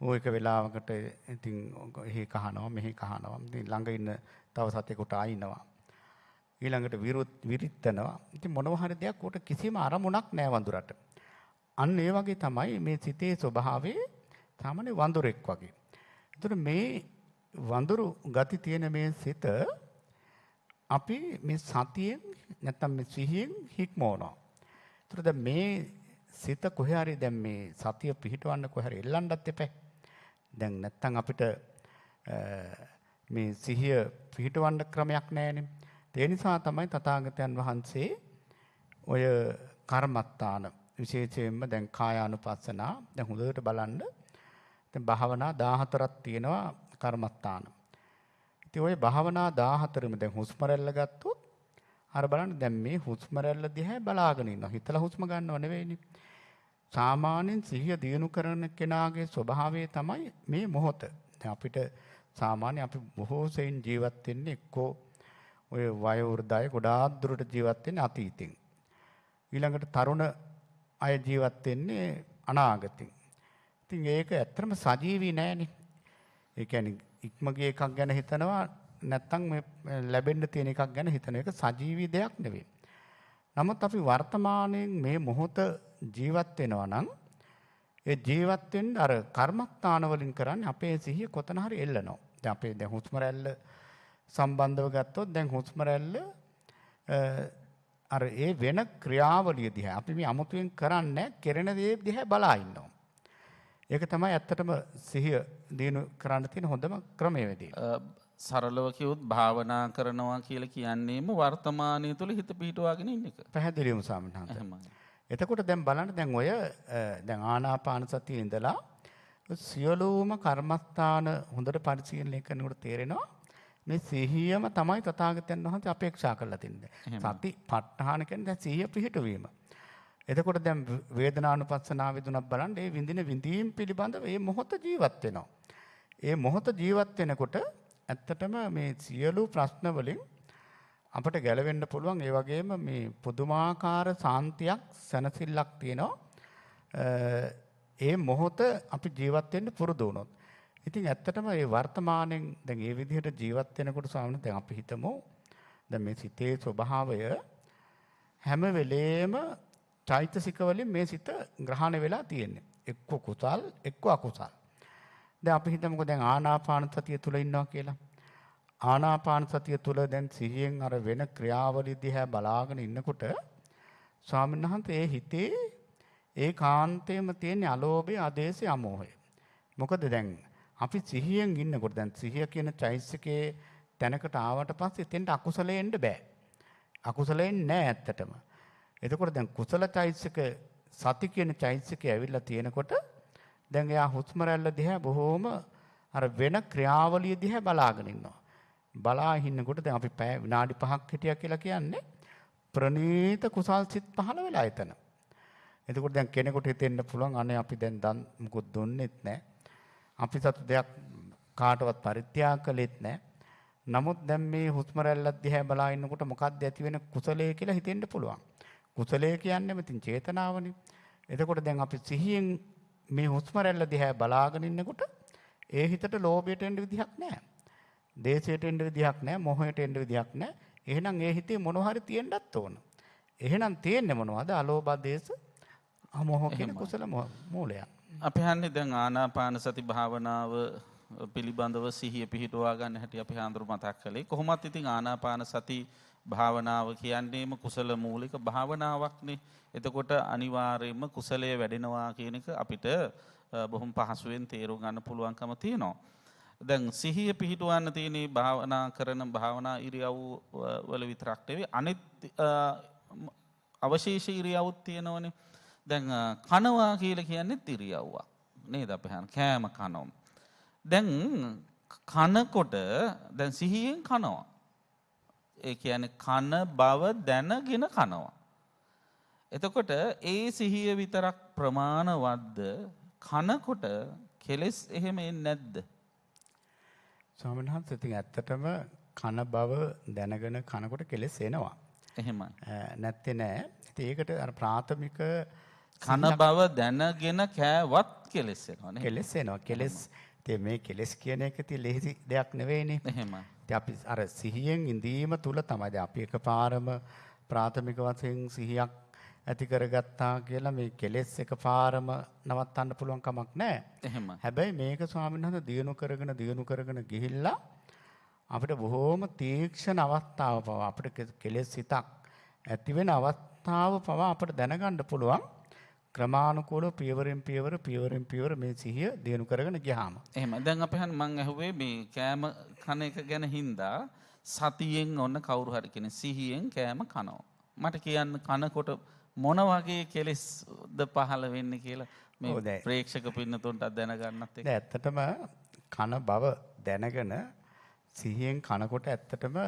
ඌ එක වෙලාවකට ඉතින් එහෙ කහනවා මෙහෙ කහනවා. ඉතින් ළඟ ඉන්න තව සතෙකුට ආිනවා. ඊළඟට විරිත්තනවා. ඉතින් මොනවා හරි දෙයක් උට කිසිම අරමුණක් නැහැ වඳුරට. අන්න ඒ වගේ තමයි මේ සිතේ ස්වභාවය සාමාන්‍ය වඳුරෙක් වගේ. ඒතර මේ වඳුරු ගති තියෙන මේ සිත අපි මේ සතියෙන් නැත්තම් මේ සිහියෙන් හික්මවනවා. ඒතර දැන් මේ සිත කොහේ හරි දැන් මේ සතිය පිහිටවන්න කොහේ හරි එල්ලන්නත් එපා. දැන් නැත්තම් අපිට මේ සිහිය පිහිටවන්න ක්‍රමයක් නැහැනේ. ඒ නිසා තමයි තථාගතයන් වහන්සේ ඔය කර්මස්ථාන විශේෂයෙන්ම දැන් කායානුපස්සනා දැන් හොඳට බලන්න. දැන් භාවනා 14ක් තියෙනවා කර්මස්ථාන. ඉතින් ওই භාවනා 14ෙම දැන් හුස්ම රැල්ල ගත්තොත් අර බලන්න දැන් මේ හුස්ම රැල්ල දිහා බලාගෙන ඉන්නවා. හිතලා හුස්ම ගන්නව නෙවෙයිනේ. සාමාන්‍යයෙන් සිහිය දියුණු කරන කෙනාගේ ස්වභාවය තමයි මේ මොහොත. දැන් අපිට සාමාන්‍ය අපි බොහෝ සෙයින් ජීවත් වෙන්නේ එක්කෝ ඔය වයෝ වෘද්ධය ගොඩාක් දුරට ජීවත් වෙන්නේ අතීතෙන්. ඊළඟට තරුණ අය ජීවත් වෙන්නේ අනාගතෙන්. ඉතින් ඒක ඇත්තටම සජීවී නෑනේ. ඒ කියන්නේ ඉක්මගේ එකක් ගැන හිතනවා නැත්තම් මේ ලැබෙන්න තියෙන එකක් ගැන හිතන එක සජීවී දෙයක් නෙවෙයි. නමුත් අපි වර්තමානයේ මේ මොහොත ජීවත් වෙනවා නම් ඒ ජීවත් වෙන්න අර කර්මස්ථාන වලින් කරන්නේ අපේ සිහිය කොතන හරි එල්ලනවා. දැන් අපේ දැන් හුස්ම රැල්ල සම්බන්ධව ගත්තොත් දැන් හුස්ම රැල්ල අර ඒ වෙන ක්‍රියාවලිය දිහා අපි මේ අමුතුවෙන් කරන්නේ කෙරෙන දේ දිහා බලා ඉන්නවා. ඒක තමයි ඇත්තටම සිහිය දිනු කරන්න තියෙන හොඳම ක්‍රමවේදය. සරලව කිව්වොත් භාවනා කරනවා කියලා කියන්නේම වර්තමානයේ තුල හිත පිහිටවාගෙන ඉන්න එක. පැහැදිලිවම සාමණේර. එතකොට දැන් බලන්න දැන් ඔය දැන් ආනාපාන සතියේ ඉඳලා සියලුම කර්මස්ථාන හොඳට පරිශීලනය කරනකොට තේරෙනවා මේ සිහියම තමයි තථාගතයන් වහන්සේ අපේක්ෂා කරලා තින්නේ. සති ප ဋ ාහන කියන්නේ දැන් සිහිය පිහිටවීම. එතකොට දැන් වේදනානුපස්සනාවේදුනක් බලන්න ඒ විඳින විඳීම් පිළිබඳව මේ මොහොත ජීවත් වෙනවා. ඒ මොහොත ජීවත් වෙනකොට ඇත්තටම මේ සියලු ප්‍රශ්න වලින් අපට ගැලවෙන්න පුළුවන්. ඒ වගේම මේ පුදුමාකාර සාන්තියක් සැනසෙල්ලක් තියෙනවා. ඒ මොහොත අපි ජීවත් වෙන්න පුරුදු වුණොත්. ඉතින් ඇත්තටම මේ වර්තමානයෙන් දැන් මේ විදිහට ජීවත් වෙනකොට ස්වාමීන් දැන් අපි හිතමු දැන් මේ සිතේ ස්වභාවය හැම වෙලේම චෛතසික වලින් මේ සිත ග්‍රහණය වෙලා තියෙන්නේ. එක්ක කුසල් එක්ක අකුසල්. දැන් අපි හිතමුකෝ දැන් ආනාපාන සතිය තුල ඉන්නවා කියලා. ආනාපාන සතිය තුල දැන් සිහියෙන් අර වෙන ක්‍රියාවලිය දිහා බලාගෙන ඉන්නකොට ස්වාමීන් වහන්සේ ඒ හිතේ ඒකාන්තයෙන්ම තියෙන අලෝභය, ආදේශය, අමෝහය. මොකද දැන් අපි සිහියෙන් ඉන්නකොට දැන් සිහිය කියන චෛතසිකේ තැනකට ආවට පස්සේ එතෙන්ට අකුසලෙ එන්න බෑ. අකුසලෙන් නෑ ඇත්තටම. එතකොට දැන් කුසල චෛතසික සති කියන චෛතසිකය ඇවිල්ලා තියෙනකොට දැන් එයා හුස්ම රැල්ල දිහා බොහොම අර වෙන ක්‍රියාවලිය දිහා බලාගෙන ඉන්නවා. බලා ඉන්නකොට දැන් අපි පැය විනාඩි 5ක් හිටියා කියලා කියන්නේ ප්‍රණීත කුසල් සිත් පහළ වෙලා එතන. එතකොට දැන් කෙනෙකුට හිතෙන්න පුළුවන් අනේ අපි දැන් දන් මුකුත් දුන්නෙත් නැහැ. අපි සතු දෙයක් කාටවත් පරිත්‍යාග කළෙත් නැහැ. නමුත් දැන් මේ හුස්ම රැල්ල දිහා බලා ඉන්නකොට මොකක්ද ඇති වෙන කුසලයේ කියලා හිතෙන්න පුළුවන්. කුසලයේ කියන්නේ මෙතින් චේතනාවනේ. එතකොට දැන් අපි සිහියෙන් මේ හුස්ම රැල්ල දිහා බලාගෙන ඉන්නකොට ඒ හිතට ලෝභයට එන්න විදිහක් නැහැ. දේශයට එන්න විදිහක් නැහැ, මොහයට එන්න විදිහක් නැහැ. එහෙනම් ඒ හිතේ මොනවා හරි තියෙන්නත් ඕන. එහෙනම් තියෙන්නේ මොනවද? අලෝභ, දේශ, අමෝහ කියන කුසල මූලයන්. අපි හන්නේ දැන් ආනාපාන සති භාවනාව පිළිබඳව සිහිය පිහිටුවා ගන්න හැටි අපි හඳුරු මතක් කළේ. කොහොමත් ඉතින් ආනාපාන සති භාවනාව කියන්නේම කුසල මූලික භාවනාවක්නේ. එතකොට අනිවාර්යයෙන්ම කුසලයේ වැඩෙනවා කියන එක අපිට බොහොම පහසුවෙන් තේරුම් ගන්න පුළුවන්කම තියෙනවා. දැන් සිහිය පිහිටවන්න තියෙන භාවනා කරන භාවනා ඉරියව් වල විතරක් නෙවෙයි අනිත් අවශේෂ ඉරියව්ත් තියෙනවනේ. දැන් කනවා කියලා කියන්නේ ඉරියව්වක් නේද? අපි හන කෑම කනවා. දැන් කනකොට දැන් සිහියෙන් කනවා. ඒ කියන්නේ කන බව දැනගෙන කනවා. එතකොට ඒ සිහිය විතරක් ප්‍රමාණවත්ද? කනකොට කෙලෙස් එහෙම එන්නේ නැද්ද? ස්වාමීන් වහන්සේ ඉතින් ඇත්තටම කන බව දැනගෙන කනකොට කෙලෙස් එනවා. එහෙමයි. නැත්තේ නෑ. ඉතින් ඒකට අර ප්‍රාථමික කන බව දැනගෙන කෑවත් කෙලෙස් එනවා නේ. කෙලෙස් එනවා. කෙලෙස් ඉතින් මේ කෙලෙස් කියන එක ඉතින් ලෙහෙසි දෙයක් නෙවෙයිනේ. එහෙමයි. ඉතින් අපි අර සිහියෙන් ඉඳීම තුල තමයි දැන් අපි එකපාරම ප්‍රාථමික වශයෙන් සිහියක් ඇති කරගත්තා කියලා මේ කෙලෙස් එකපාරම නවත්තන්න පුළුවන් කමක් නැහැ. එහෙමයි. හැබැයි මේක ස්වාමීන් වහන්සේ දියුණු කරගෙන ගිහිල්ලා අපිට බොහෝම තීක්ෂණ අවස්ථාව පවා අපිට කෙලෙස් හිතක් ඇති වෙන අවස්ථාව පවා අපිට දැනගන්න පුළුවන්. ක්‍රමානුකූලව පියවරෙන් පියවර මේ සිහිය දියුණු කරගෙන ගියාම. එහෙමයි. දැන් අපි මං ඇහුවේ මේ කෑම කන එක ගැන හින්දා සතියෙන් ඔන්න කවුරු හරි කෙනෙක් සිහියෙන් කෑම කනවා. මට කියන්න කනකොට මොන වගේ කෙලෙස්ද පහළ වෙන්නේ කියලා මේ ප්‍රේක්ෂක පින්නතුන්ට දැනගන්නත් එක්ක. ඇත්තටම කන බව දැනගෙන සිහියෙන් කනකොට ඇත්තටම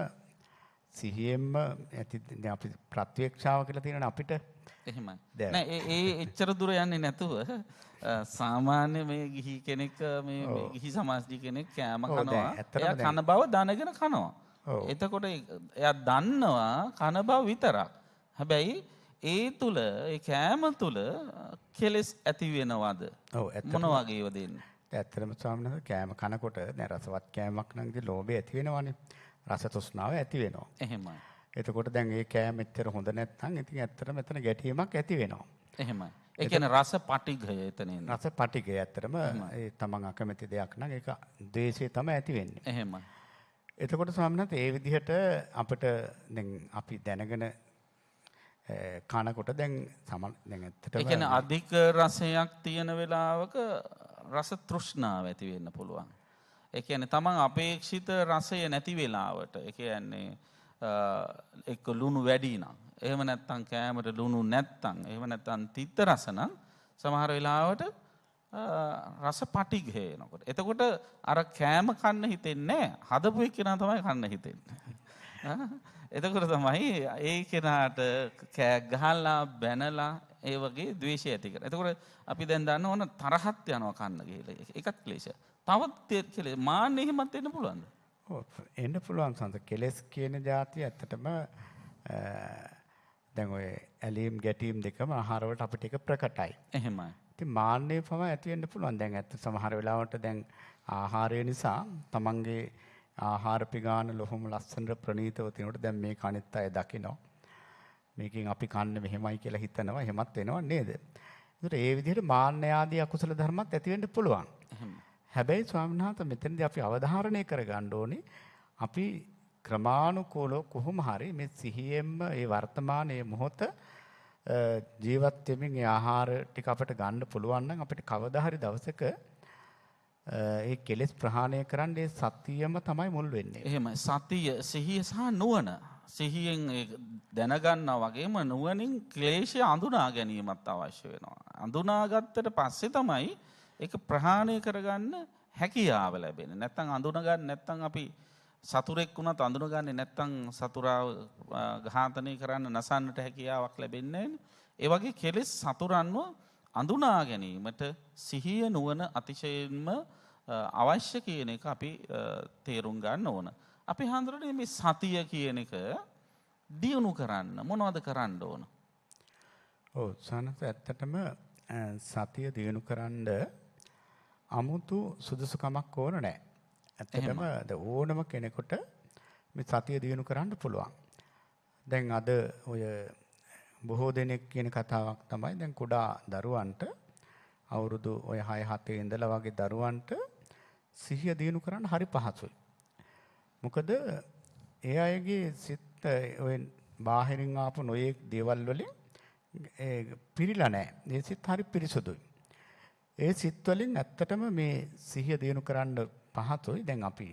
සිහියෙන්ම ඇති දැන් අපි ප්‍රත්‍යක්ෂාව කියලා තියෙනනේ අපිට. එහෙමයි. නෑ ඒ එච්චර දුර යන්නේ නැතුව සාමාන්‍ය මේ ගිහි කෙනෙක් මේ ගිහි සමාජික කෙනෙක් කෑම කනවා. එයා කන බව දැනගෙන කනවා. එතකොට එයා දන්නවා කන බව විතරක්. හැබැයි ඒ තුල ඒ කෑම තුල කෙලස් ඇති වෙනවද? මොන වගේව දෙන්නේ? ඇත්තටම ස්වාමීන් වහන්සේ කෑම කනකොට දැන් රසවත් කෑමක් නම් ඉතින් ලෝභය ඇති වෙනවනේ. රස තෘෂ්ණාව ඇති වෙනවා. එහෙමයි. එතකොට දැන් මේ කෑම එච්චර හොඳ නැත්නම් ඉතින් ඇත්තටම එතන ගැටීමක් ඇති වෙනවා. එහෙමයි. ඒ කියන්නේ රස පටිඝය එතන එන්නේ. රස පටිඝය ඇත්තටම ඒ තමන් අකමැති දෙයක් නම් ඒක ද්වේෂය තමයි ඇති වෙන්නේ. එහෙමයි. එතකොට ස්වාමීන් වහන්සේ ඒ විදිහට අපිට දැන් අපි දැනගෙන කනකොට දැන් ඇත්තටම ඒ කියන්නේ අධික රසයක් තියෙන වෙලාවක රස තෘෂ්ණාව ඇති වෙන්න පුළුවන්. ඒ කියන්නේ තමන් අපේක්ෂිත රසය නැති වෙලාවට ඒ කියන්නේ එක්ක ලුණු වැඩි නම් එහෙම නැත්නම් කෑමට ලුණු නැත්නම් එහෙම නැත්නම් තිත්ත රස නම් සමහර වෙලාවට රස පටිඝය එනකොට. එතකොට අර කෑම කන්න හිතෙන්නේ නැහැ. හදපු එක්කෙනා තමයි කන්න හිතෙන්නේ. එතකොට තමයි ඒ කෙනාට කෑ ගහලා බැනලා ඒ වගේ ද්වේෂය ඇති කරනවා. එතකොට අපි දැන් දන්න ඕන තරහත් යනවා කන්න ගිහලා. ඒකත් ක්ලේශය. තවත් කෙලෙස් මාන්නේ එහෙමත් එන්න පුළුවන්ද? ඔව් එන්න පුළුවන් සංස කෙලෙස් කියන જાතිය ඇත්තටම දැන් ඔය ඇලීම් ගැටීම් දෙකම ආහාර වලට අපිට එක ප්‍රකටයි. එහෙමයි. ඉතින් මාන්නේ පවා ඇති වෙන්න පුළුවන්. දැන් ඇත්ත සමහර වෙලාවට දැන් ආහාරය නිසා තමන්ගේ ආහාර පිගාන ලොහොම ලස්සනට ප්‍රණීතව තිනකොට දැන් මේ කණිත් අය දකිනවා. මේකෙන් අපි කන්නේ මෙහෙමයි කියලා හිතනවා. එහෙමත් වෙනව නේද? ඒකට ඒ විදිහට මාන්න ආදී අකුසල ධර්මත් ඇති වෙන්න පුළුවන්. හැබැයි ස්වාමීන් වහන්සේ මෙතනදී අපි අවධාරණය කරගන්න ඕනේ අපි ක්‍රමානුකූලව කොහොම හරි මේ සිහියෙන්ම ඒ වර්තමානයේ මොහොත ජීවත් වෙමින් ඒ ආහාර ටික අපිට ගන්න පුළුවන් නම් අපිට කවදා හරි දවසක ඒ කෙලෙස් ප්‍රහාණය කරන්න ඒ සතියම තමයි මුල් වෙන්නේ. එහෙමයි. සතිය, සිහිය සහ නුවණ. සිහියෙන් දැනගන්නා වගේම නුවණින් ක්ලේශය අඳුනා ගැනීමත් අවශ්‍ය වෙනවා. අඳුනාගත්තට පස්සේ තමයි ඒක ප්‍රහාණය කරගන්න හැකියාව ලැබෙන්නේ. නැත්තම් අඳුනගන්න නැත්තම් අපි සතුරෙක් වුණත් අඳුනගන්නේ නැත්තම් සතුරාව ඝාතනය කරන්න නසන්නට හැකියාවක් ලැබෙන්නේ නැහැ. ඒ වගේ කෙලෙස් සතුරන්ව අඳුනා ගැනීමට සිහිය නුවණ අතිශයින්ම අවශ්‍ය කියන එක අපි තේරුම් ගන්න ඕන. අපි හඳුරන්නේ මේ සතිය කියන එක දියුණු කරන්න මොනවද කරන්න ඕන? ඔව් සනස ඇත්තටම සතිය දියුණු කරන්න 아무තු සුදුසුකමක් ඕන නැහැ. ඇත්තටම ඕනම කෙනෙකුට මේ සතිය දියුණු කරන්න පුළුවන්. දැන් අද ඔය බොහෝ දෙනෙක් කියන කතාවක් තමයි දැන් කුඩා දරුවන්ට අවුරුදු ඔය 6-7 ඉඳලා වගේ දරුවන්ට සිහිය දියුණු කරන්න හරි පහසුයි. මොකද ඒ අයගේ සිත් ඔය බාහිරින් ආපු නොයේ දේවල් වලින් පිරීලා නැහැ. ඒ සිත් හරි පිරිසුදුයි. ඒ සිත් වලින් ඇත්තටම මේ සිහිය දියුණු කරන්න පහසුයි. දැන් අපි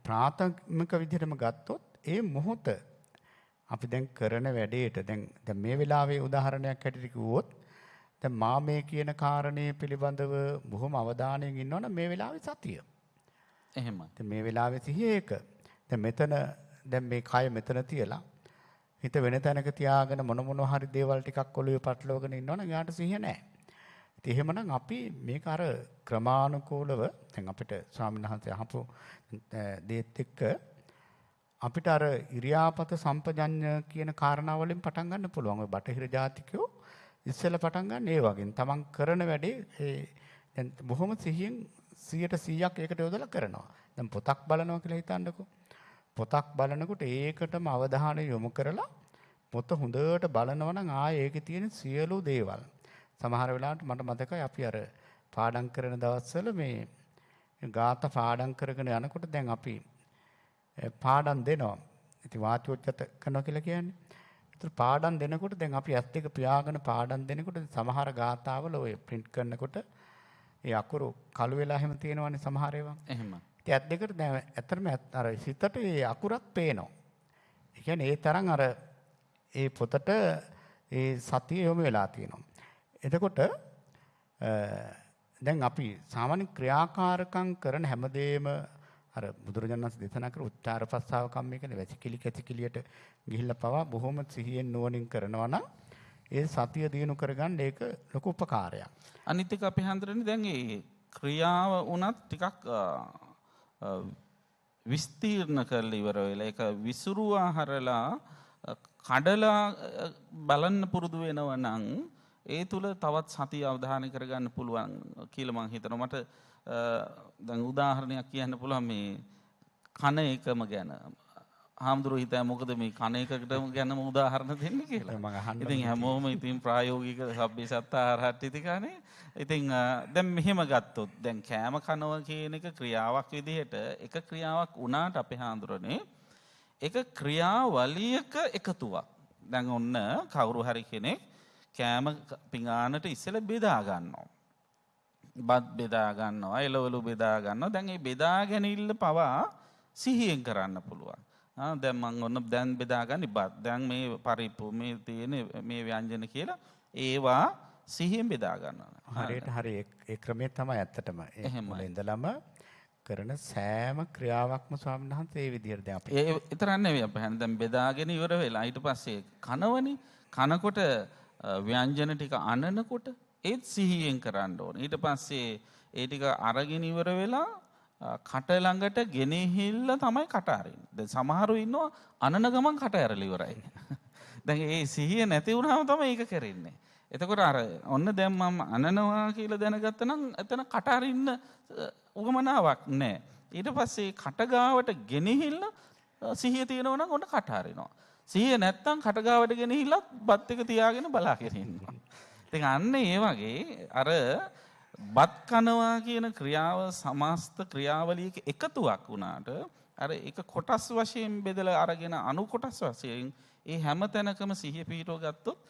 ප්‍රාථමික විදිහටම ගත්තොත් ඒ මොහොත අපි දැන් කරන වැඩේට දැන් මේ වෙලාවේ උදාහරණයක් හැටියට කිව්වොත් දැන් මා මේ කියන කාරණේ පිළිබඳව බොහොම අවධානයෙන් ඉන්නවනම් මේ වෙලාවේ සතිය. එහෙමයි. දැන් මේ වෙලාවේ සිහිය ඒක. දැන් මෙතන දැන් මේ කය මෙතන තියලා හිත වෙන තැනක තියාගෙන මොන හරි දේවල් ටිකක් ඔළුවේ පටලවගෙන ඉන්නවනම් යාට සිහිය නැහැ. ඉතින් එහෙමනම් අපි මේක අර ක්‍රමානුකූලව දැන් අපිට ස්වාමීන් වහන්සේ අහපු දේත් එක්ක අපිට අර ඉරියාපත සම්පජඤ්ඤ කියන කාරණා වලින් පටන් ගන්න පුළුවන්. ඔය බටහිර ජාතිකයෝ ඉස්සෙල්ලා පටන් ගන්න ඒ වගේ. තමන් කරන වැඩේ දැන් බොහොම සිහියෙන් 100% ඒකට යොදලා කරනවා. දැන් පොතක් බලනවා කියලා හිතන්නකෝ. පොතක් බලනකොට ඒකටම අවධානය යොමු කරලා පොත හොඳට බලනවා නම් ආයේ ඒකේ තියෙන සියලු දේවල්. සමහර වෙලාවට මට මතකයි අපි අර පාඩම් කරන දවස්වල මේ ගාථා පාඩම් කරගෙන යනකොට දැන් අපි පාඩම් දෙනවා. ඉතින් වාචෝච්චත කරනවා කියලා කියන්නේ. ඒතර පාඩම් දෙනකොට දැන් අපි ඇස් දෙක පියාගෙන පාඩම් දෙනකොට සමහර ගාථාවල ඔය print කරනකොට ඒ අකුරු කළු වෙලා එහෙම තියෙනවනේ සමහර ඒවා. එහෙම. ඉතින් ඇස් දෙකට දැන් ඇත්තටම අර හිතට ඒ අකුරත් පේනවා. ඒ කියන්නේ ඒ තරම් අර ඒ පොතට ඒ සතිය යොමු වෙලා තියෙනවා. එතකොට දැන් අපි සාමාන්‍ය ක්‍රියාකාරකම් කරන හැමදේම අර බුදුරජාණන් වහන්සේ දේශනා කර උච්චාර ප්‍රස්තාව කම්මේ කියන්නේ වැසිකිලි කැසිකිලියට ගිහිල්ලා පවා බොහොම සිහියෙන් නුවණින් කරනවා නම් ඒ සතිය දිනු කරගන්න ඒක ලොකු උපකාරයක්. අනිත් එක අපි හඳුරන්නේ දැන් මේ ක්‍රියාව උනත් ටිකක් විස්තීර්ණ කරලා ඉවර වෙලා ඒක විසුරුවා හරලා කඩලා බලන්න පුරුදු වෙනවා නම් ඒ තුල තවත් සතිය අවධානය කරගන්න පුළුවන් කියලා මම හිතනවා. මට දැන් උදාහරණයක් කියන්න පුළුවන් මේ කන එකම ගැන. හාමුදුරුවෝ හිතයි මොකද මේ කන එකකටම ගැනම උදාහරණ දෙන්නේ කියලා. මම අහන්න. ඉතින් හැමෝම ඉතින් ප්‍රායෝගික සබ්බේ සත්තාහාරට්ටිතිකානේ. ඉතින් දැන් මෙහෙම ගත්තොත් දැන් කෑම කනවා කියන එක ක්‍රියාවක් විදිහට එක ක්‍රියාවක් වුණාට අපේ හාමුදුරනේ ඒක ක්‍රියාවලියක එකතුවක්. දැන් ඔන්න කවුරු හරි කෙනෙක් කෑම පිඟානට ඉස්සෙල්ලා බෙදා ගන්නවා. බත් බෙදා ගන්නවා, එළවලු බෙදා ගන්නවා. දැන් මේ බෙදා ගැනීම පවා සිහියෙන් කරන්න පුළුවන්. දැන් මම ඔන්න දැන් බෙදාගන්නේ බත්. දැන් මේ පරිප්පු මේ තියෙන මේ ව්‍යංජන කියලා ඒවා සිහියෙන් බෙදා ගන්නවා. හරියට හරි ඒ ක්‍රමයේ තමයි ඇත්තටම ඒ මුල ඉඳලම කරන සෑම ක්‍රියාවක්ම ස්වාමීන් වහන්සේ ඒ විදිහට දැන් අපි ඒ විතරක් නෙවෙයි අපි දැන් බෙදාගෙන ඉවර වෙලා ඊට පස්සේ කනවනේ කනකොට ව්‍යංජන ටික අනනකොට ඒත් සිහියෙන් කරන්න ඕනේ. ඊට පස්සේ ඒ ටික අරගෙන ඉවර වෙලා කට ළඟට ගෙනහිල්ල තමයි කට අරින්නේ. දැන් සමහරු ඉන්නවා අනන ගමන් කට ඇරලා ඉවරයි. දැන් ඒ සිහිය නැති වුණාම තමයි ඒක කරන්නේ. එතකොට අර ඔන්න දැන් මම අනනවා කියලා දැනගත්ත නම් එතන කට අරින්න උගමනාවක් නැහැ. ඊට පස්සේ කට ගාවට ගෙනහිල්ලා සිහිය තියෙනවා නම් ඔන්න කට අරිනවා. සිහිය නැත්තම් කට ගාවට ගෙනහිල්ලා බත් එක තියාගෙන බලාගෙන ඉන්නවා. ඉතින් අන්න ඒ වගේ අර බත් කනවා කියන ක්‍රියාව සමස්ත ක්‍රියාවලියක එකතුවක් වුණාට අර එක කොටස් වශයෙන් බෙදලා අරගෙන අණු කොටස් වශයෙන් ඒ හැම තැනකම සිහිය පිහිටව ගත්තොත්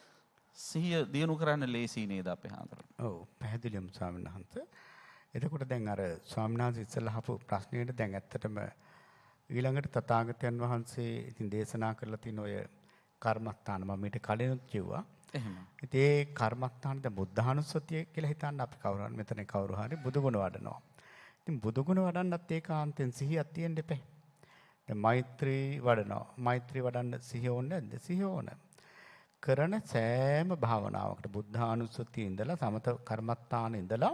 සිහිය දියුණු කරන්න ලේසි නේද අපේ හාමුදුරුවෝ? ඔව් පැහැදිලිවම ස්වාමීන් වහන්සේ. එතකොට දැන් අර ස්වාමීන් වහන්සේ ඉස්සෙල්ලා අහපු ප්‍රශ්නෙට දැන් ඇත්තටම ඊළඟට තථාගතයන් වහන්සේ ඉතින් දේශනා කරලා තියෙන ඔය කර්මස්ථාන මම ඊට කලිනුත් කිව්වා. එහෙම. ඉතින් ඒ කර්මස්ථාන දැන් බුද්ධානුස්සතිය කියලා හිතන්න අපි කවුරු හරි මෙතන කවුරු හරි බුදුගුණ වඩනවා. ඉතින් බුදුගුණ වඩන්නත් ඒකාන්තයෙන් සිහියක් තියෙන්න එපා. දැන් මෛත්‍රී වඩනවා. මෛත්‍රී වඩන්න සිහිය ඕනේ නැද්ද? සිහිය ඕන. කරන සෑම භාවනාවකට බුද්ධානුස්සතිය ඉඳලා සමත කර්මස්ථාන ඉඳලා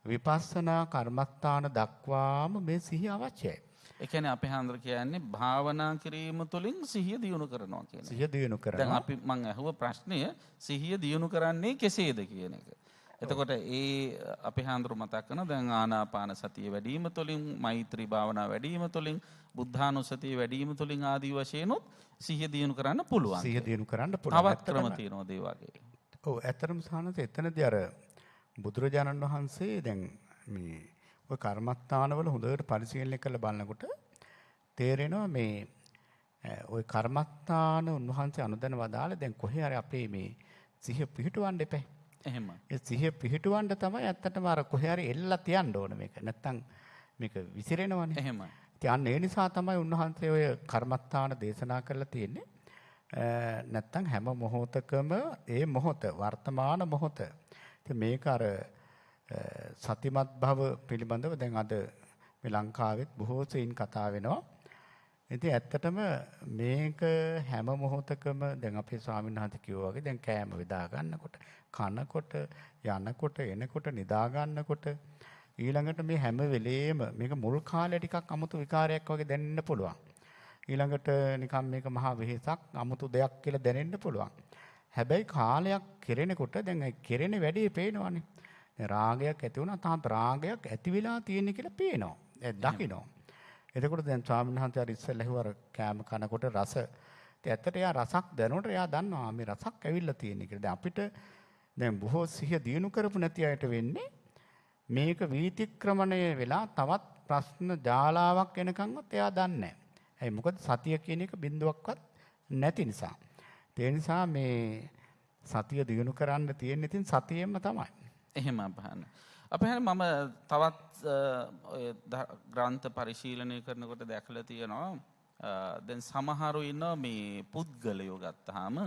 විපස්සනා කර්මස්ථාන දක්වාම මේ සිහිය අවශ්‍යයි. ඒ කියන්නේ අපේ හාමුදුර කියන්නේ භාවනා කිරීම තුළින් සිහිය දියුණු කරනවා කියන එක. සිහිය දියුණු දැන් කරනවා. අපි මම අහුව ප්‍රශ්නය සිහිය දියුණු කරන්නේ කෙසේද කියන එක. එතකොට ඒ අපේ හාමුදුර මතක් කරන දැන් ආනාපාන සතිය වැඩිම තුළින් මෛත්‍රී භාවනා වැඩිම තුළින් බුද්ධානුස්සතිය වැඩිම තුළින් ආදී වශයෙන් සිහිය දියුණු කරන්න පුළුවන්. සිහිය දියුණු කරන්න පුළුවන්. තවත් ක්‍රම තියෙනවා ඒ වගේ. ඔව් ඇත්තටම සානස එතනදී අර බුදුරජාණන් වහන්සේ දැන් මේ ඔය කර්මස්ථානවල හොඳට පරිශීලනය කරලා බලනකොට තේරෙනවා මේ ඔය කර්මස්ථාන උන්වහන්සේ අනුදැන වදාළ දැන් කොහේ හරි අපේ මේ සිහිය පිහිටවන්න එපා. එහෙම. ඒ සිහිය පිහිටවන්න තමයි ඇත්තටම අර කොහේ හරි එල්ලලා තියන්න ඕන මේක. නැත්තම් මේක විසිරෙනවනේ. එහෙම. ඉතින් ඒ නිසා තමයි උන්වහන්සේ ඔය කර්මස්ථාන දේශනා කරලා තියෙන්නේ. නැත්තම් හැම මොහොතකම ඒ මොහොත වර්තමාන මොහොත. ඉතින් මේක අර සතිමත් භව පිළිබඳව දැන් අද මේ ලංකාවෙත් බොහෝ සෙයින් කතා වෙනවා. ඉතින් ඇත්තටම මේක හැම මොහොතකම දැන් අපේ ස්වාමීන් වහන්සේ කිව්වා වගේ දැන් කෑම වේදා ගන්නකොට, කනකොට, යනකොට, එනකොට, නිදා ගන්නකොට ඊළඟට මේ හැම වෙලේම මේක මුල් කාලේ ටිකක් අමුතු විකාරයක් වගේ දැනෙන්න පුළුවන්. ඊළඟට නිකම් මේක මහා වෙහෙසක් අමුතු දෙයක් කියලා දැනෙන්න පුළුවන්. හැබැයි කාලයක් කෙරෙනකොට දැන් ඒ කෙරෙන වැඩේ පේනවනේ. රාගයක් ඇති වුණා තාම රාගයක් ඇති වෙලා තියෙන කියලා පේනවා. ඒ දකිනවා. එතකොට දැන් ස්වාමීන් වහන්සේ අර ඉස්සෙල්ලා හිවර කෑම කනකොට රස. ඉතින් ඇත්තට එයා රසක් දැනුණට එයා දන්නවා මේ රසක් ඇවිල්ලා තියෙන කියලා. දැන් අපිට දැන් බොහෝ සිහිය දියුණු කරපු නැති අයට වෙන්නේ මේක වීතික්‍රමණය වෙලා තවත් ප්‍රශ්න ජාලාවක් එනකන්වත් එයා දන්නේ නැහැ. ඒ මොකද සතිය කියන එක බිඳුවක්වත් නැති නිසා. ඒ නිසා මේ සතිය දියුණු කරන්න තියෙන්නේ ඉතින් සතියෙම තමයි. එහෙම අපහන්න. අපහන්න මම තවත් ඔය ග්‍රන්ථ පරිශීලනය කරනකොට දැකලා තියෙනවා දැන් සමහරු ඉන්නවා මේ පුද්ගලයෝ ගත්තාම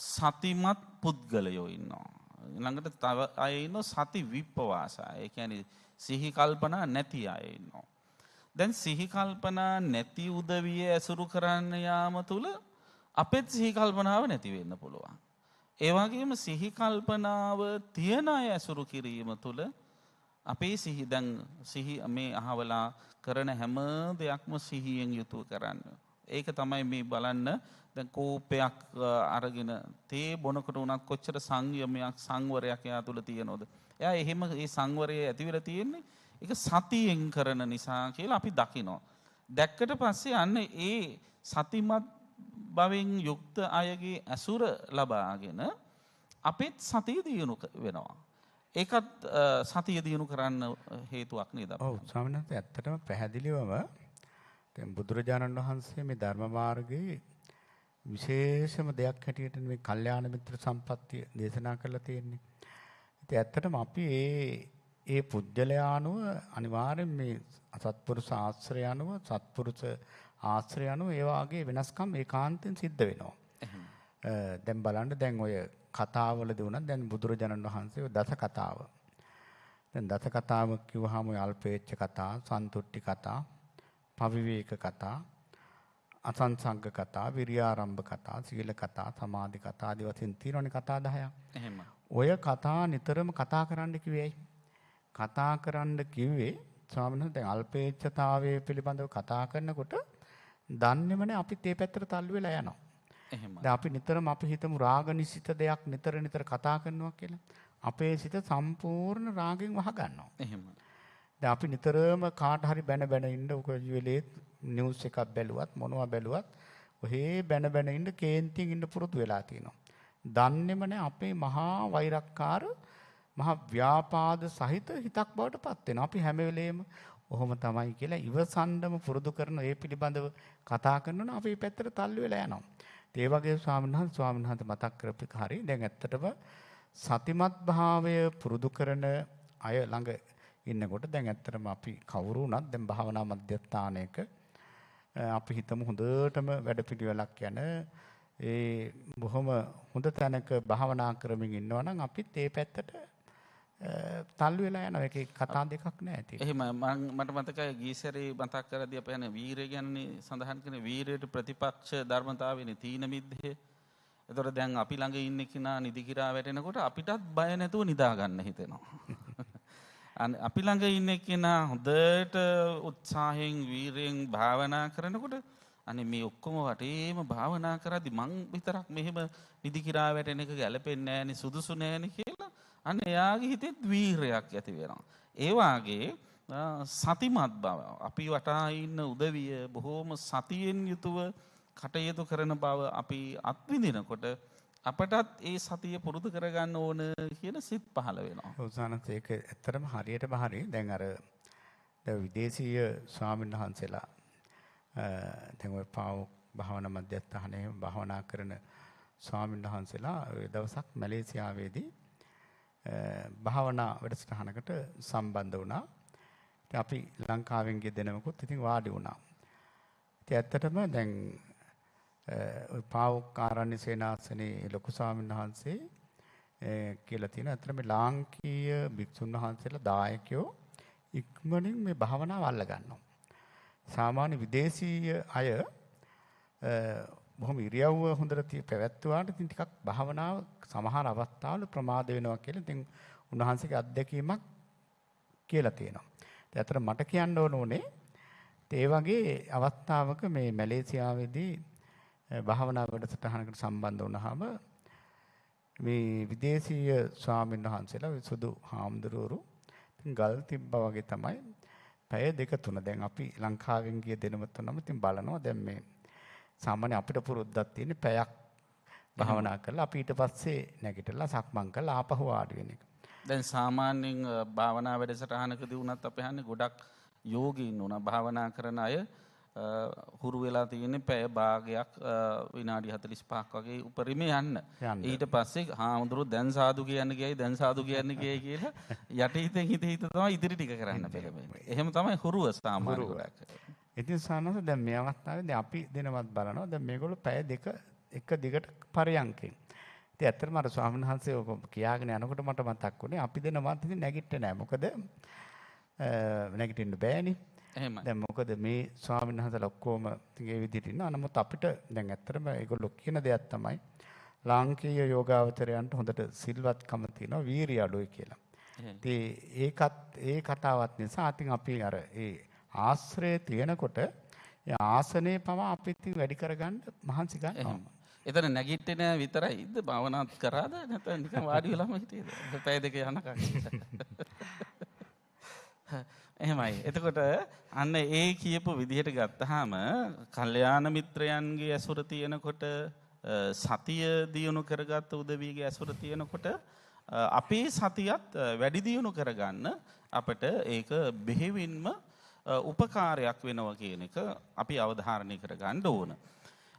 සතිමත් පුද්ගලයෝ ඉන්නවා. ළඟට තව අය ඉන්නවා සති විප්පවාස. ඒ කියන්නේ සිහි කල්පනා නැති අය ඉන්නවා. දැන් සිහි කල්පනා නැති උදවිය ඇසුරු කරන්න යාම තුල අපෙත් සිහි කල්පනාව නැති වෙන්න පුළුවන්. ඒ වගේම සිහි කල්පනාව තියන අය ඇසුරු කිරීම තුළ අපේ සිහි දැන් සිහි මේ අහවලා කරන හැම දෙයක්ම සිහියෙන් යුතුව කරන්න. ඒක තමයි මේ බලන්න දැන් කෝපයක් අරගෙන තේ බොනකොට උනත් කොච්චර සංයමයක් සංවරයක් එයා තුළ තියෙනවද? එයා එහෙම ඒ සංවරය ඇති වෙලා තියෙන්නේ ඒක සතියෙන් කරන නිසා කියලා අපි දකිනවා. දැක්කට පස්සේ අන්න ඒ සතිමත් භවෙන් යුක්ත අයගේ ඇසුර ලබාගෙන අපිත් සතිය දියුණු වෙනවා. ඒකත් සතිය දියුණු කරන්න හේතුවක් නේද? ඔව් ස්වාමීන් වහන්සේ ඇත්තටම පැහැදිලිවම දැන් බුදුරජාණන් වහන්සේ මේ ධර්ම මාර්ගයේ විශේෂම දෙයක් හැටියට මේ කල්යාණ මිත්‍ර සම්පත්තිය දේශනා කරලා තියෙන්නේ. ඉතින් ඇත්තටම අපි ඒ පුජ්‍යලයානුව අනිවාර්යෙන් මේ සත්පුරුෂ ආශ්‍රය අනුව සත්පුරුෂ ආශ්‍රය අනුව ඒ වාගේ වෙනස්කම් ඒකාන්තයෙන් සිද්ධ වෙනවා. දැන් බලන්න දැන් ඔය කතාවලදී උනත් දැන් බුදුරජාණන් වහන්සේ ඔය දස කතාව. දැන් දස කතාව කිව්වහම ඔය අල්පේච්ඡ කතා, සන්තුට්ටි කතා, පවිවේක කතා, අසංසංග කතා, විරියාරම්භ කතා, සීල කතා, සමාධි කතා ආදී වශයෙන් තියෙනවනේ කතා 10ක්. එහෙම. ඔය කතා නිතරම කතා කරන්න කිව්වේ. කතා කරන්න කිව්වේ ස්වාමීන් වහන්සේ දැන් අල්පේච්ඡතාවය පිළිබඳව කතා කරනකොට දන්නේම නැහැ අපිත් ඒ පැත්තට තල්ලු වෙලා යනවා. එහෙමයි. දැන් අපි නිතරම අපි හිතමු රාග නිසිත දෙයක් නිතර කතා කරනවා කියලා. අපේ සිත සම්පූර්ණ රාගෙන් වහ ගන්නවා. එහෙමයි. දැන් අපි නිතරම කාට හරි බැන ඉන්න ඔක ජුවලේ නිවුස් එකක් බැලුවත් මොනවා බැලුවත් ඔහේ බැන ඉන්න කේන්තියෙන් ඉන්න පුරුදු වෙලා තියෙනවා. දන්නේම නැහැ අපේ මහා වෛරක්කාර මහා ව්‍යාපාද සහිත හිතක් බවට පත් වෙනවා. අපි හැම වෙලේම ඔහොම තමයි කියලා ඉවසන්නම පුරුදු කරන ඒ පිළිබඳව කතා කරනවා අපි මේ පැත්තට තල්ලු වෙලා යනවා. ඒ වගේ ස්වාමීන් වහන්සේ මතක් කරපු හරිය දැන් ඇත්තටම සතිමත් භාවය පුරුදු කරන අය ළඟ ඉන්නකොට දැන් ඇත්තටම අපි කවුරු වුණත් දැන් භාවනා මධ්‍යස්ථානයක අපි හිතමු හොඳටම වැඩපිළිවෙලක් යන ඒ බොහොම හොඳ තැනක භාවනා කරමින් ඉන්නවා නම් අපිත් ඒ පැත්තට තල්ලු වෙලා යනවා. ඒකේ කතා දෙකක් නැහැ ඉතින්. එහෙම මට මතකයි ගීසරේ මතක් කරදී අපි යන වීරය ගැන සඳහන් කරන වීරයට ප්‍රතිපක්ෂ ධර්මතාවයනේ තීන මිද්දේ. ඒතකොට දැන් අපි ළඟ ඉන්න කෙනා නිදි කිරා වැටෙනකොට අපිටත් බය නැතුව නිදා ගන්න හිතෙනවා. අපි ළඟ ඉන්න කෙනා හොඳට උත්සාහයෙන් වීරයෙන් භාවනා කරනකොට අනේ මේ ඔක්කොම වටේම භාවනා කරද්දි මං විතරක් මෙහෙම නිදි කිරා වැටෙන එක ගැලපෙන්නේ නැහැනේ සුදුසු නැහැනේ කියලා අන්න එයාගේ හිතෙත් වීරයක් ඇති වෙනවා. ඒ වාගේ සතිමත් බව අපි වටා ඉන්න උදවිය බොහෝම සතියෙන් යුතුව කටයුතු කරන බව අපි අත්විඳිනකොට අපටත් ඒ සතිය පුරුදු කරගන්න ඕන කියන සිත් පහළ වෙනවා. උසානත් ඒක ඇත්තටම හරියටම හරි. දැන් අර විදේශීය ස්වාමීන් වහන්සේලා දැන් ඔය පාවොක් භාවනා මධ්‍යස්ථානයේ භාවනා කරන ස්වාමීන් වහන්සේලා ඒ දවසක් මැලේසියාවේදී භාවනා වැඩසටහනකට සම්බන්ධ වුණා. ඉතින් අපි ලංකාවෙන් ගිය දෙනමකුත් ඉතින් වාඩි වුණා. ඉතින් ඇත්තටම දැන් ඔය පාවොක් ආරණ්‍ය සේනාසනේ ලොකු ස්වාමීන් වහන්සේ කියලා තියෙන ඇත්තටම ලාංකීය භික්ෂුන් වහන්සේලා දායකයෝ ඉක්මනින් මේ භාවනාව අල්ල ගන්නවා. සාමාන්‍ය විදේශීය අය බොහොම ඉරියව්ව හොඳට පැවැත්වුවාට ඉතින් ටිකක් භාවනාව සමහර අවස්ථාවල ප්‍රමාද වෙනවා කියලා ඉතින් උන්වහන්සේගේ අත්දැකීමක් කියලා තියෙනවා. ඒත් අතර මට කියන්න ඕනේ ඒ වගේ අවස්ථාවක මේ මැලේසියාවේදී භාවනා වැඩසටහනකට සම්බන්ධ වුණාම මේ විදේශීය ස්වාමීන් වහන්සේලා සුදු හාමුදුරුවෝ ඉතින් ගල් තිබ්බා වගේ තමයි පැය දෙක තුන දැන් අපි ලංකාවෙන් ගිය දෙනම තුනම ඉතින් බලනවා දැන් මේ සාමාන්‍ය අපිට පුරුද්දක් තියෙන්නේ පැයක් භාවනා කරලා අපි ඊට පස්සේ නැගිටලා සක්මන් කරලා ආපහු වාඩි වෙන එක. දැන් සාමාන්‍යයෙන් භාවනා වැඩසටහනකදී වුණත් අපි අහන්නේ ගොඩක් යෝගීන් වුණා භාවනා කරන අය හුරු වෙලා තියෙන්නේ පැය භාගයක් විනාඩි 45ක් වගේ උපරිම යන්න. ඊට පස්සේ හාමුදුරුවෝ දැන් සාදු කියන්න ගියයි කියලා යටිහිතෙන් හිත තමයි ඉදිරි ටික කරන්න පෙළඹෙන්නේ. එහෙම තමයි හුරුව සාමාන්‍ය ගොඩක්. ඉතින් සානස දැන් මේ අවස්ථාවේදී අපි දෙනවත් බලනවා දැන් මේගොල්ලෝ පැය දෙක එක දිගට පරයන්කෙන්. ඉතින් ඇත්තටම අර ස්වාමීන් වහන්සේ ඔක කියාගෙන යනකොට මට මතක් වුණේ අපි දෙනවත් ඉතින් නැගිටින්නේ නැහැ. මොකද නැගිටින්න බෑනේ. එහෙමයි. දැන් මොකද මේ ස්වාමීන් වහන්සේලා ඔක්කොම ඒ විදිහට ඉන්නවා. නමුත් අපිට දැන් ඇත්තටම ඒගොල්ලෝ කියන දෙයක් තමයි ලාංකීය යෝගාවචරයන්ට හොඳට සිල්වත්කම තියෙනවා වීරිය අඩුයි කියලා. ඉතින් ඒ කතාවත් නිසා ඉතින් අපි අර ඒ ආශ්‍රය තියෙනකොට ඒ ආසනේ පවා අපි ඉතින් වැඩි කරගන්න මහන්සි ගන්නවා. එතන නැගිටින්නේ විතරයිද භාවනාත් කරාද නැත්නම් නිකන් වාඩි වෙලාම හිටියේද? පැය දෙක යනකම්. එහෙමයි. එතකොට අන්න ඒ කියපු විදිහට ගත්තාම කල්යාණ මිත්‍රයන්ගේ ඇසුර තියෙනකොට සතිය දියුණු කරගත්ත උදවියගේ ඇසුර තියෙනකොට අපේ සතියත් වැඩි දියුණු කරගන්න අපිට ඒක බෙහෙවින්ම උපකාරයක් වෙනවා කියන එක අපි අවධාරණය කරගන්න ඕන.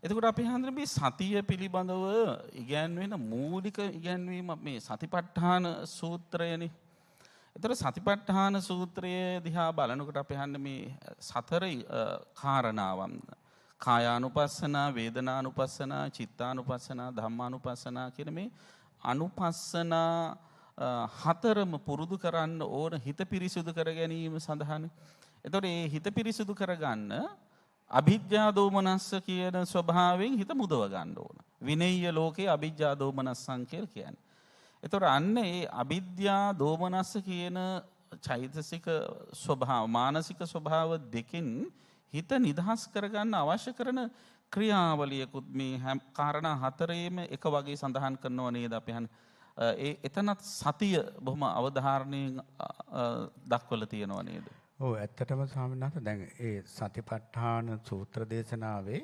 එතකොට අපි හඳුනන මේ සතිය පිළිබඳව ඉගැන්වෙන මූලික ඉගැන්වීම මේ සතිපට්ඨාන සූත්‍රයනේ. එතකොට සතිපට්ඨාන සූත්‍රය දිහා බලනකොට අපි හන්නේ මේ සතර කාරණාවන් කායානුපස්සනා, වේදනානුපස්සනා, චිත්තානුපස්සනා, ධම්මානුපස්සනා කියන මේ අනුපස්සනා හතරම පුරුදු කරන්න ඕන හිත පිරිසුදු කර ගැනීම සඳහානේ. එතකොට මේ හිත පිරිසුදු කරගන්න අභිජ්ජා දෝමනස්ස කියන ස්වභාවයෙන් හිත මුදව ගන්න ඕන. විනය්‍ය ලෝකේ අභිජ්ජා දෝමනස්සං කියලා කියන්නේ. එතකොට අන්න ඒ අවිද්‍යා දෝමනස්ස කියන චෛතසික ස්වභාව මානසික ස්වභාව දෙකෙන් හිත නිදහස් කරගන්න අවශ්‍ය කරන ක්‍රියාවලියකුත් මේ හැම කාරණා හතරේම එක වගේ සඳහන් කරනවා නේද අපි එතනත් සතිය බොහොම අවධාරණයෙන් දක්වලා තියෙනවා නේද? ඔව් ඇත්තටම ස්වාමීන් වහන්සේ දැන් ඒ සතිපට්ඨාන සූත්‍ර දේශනාවේ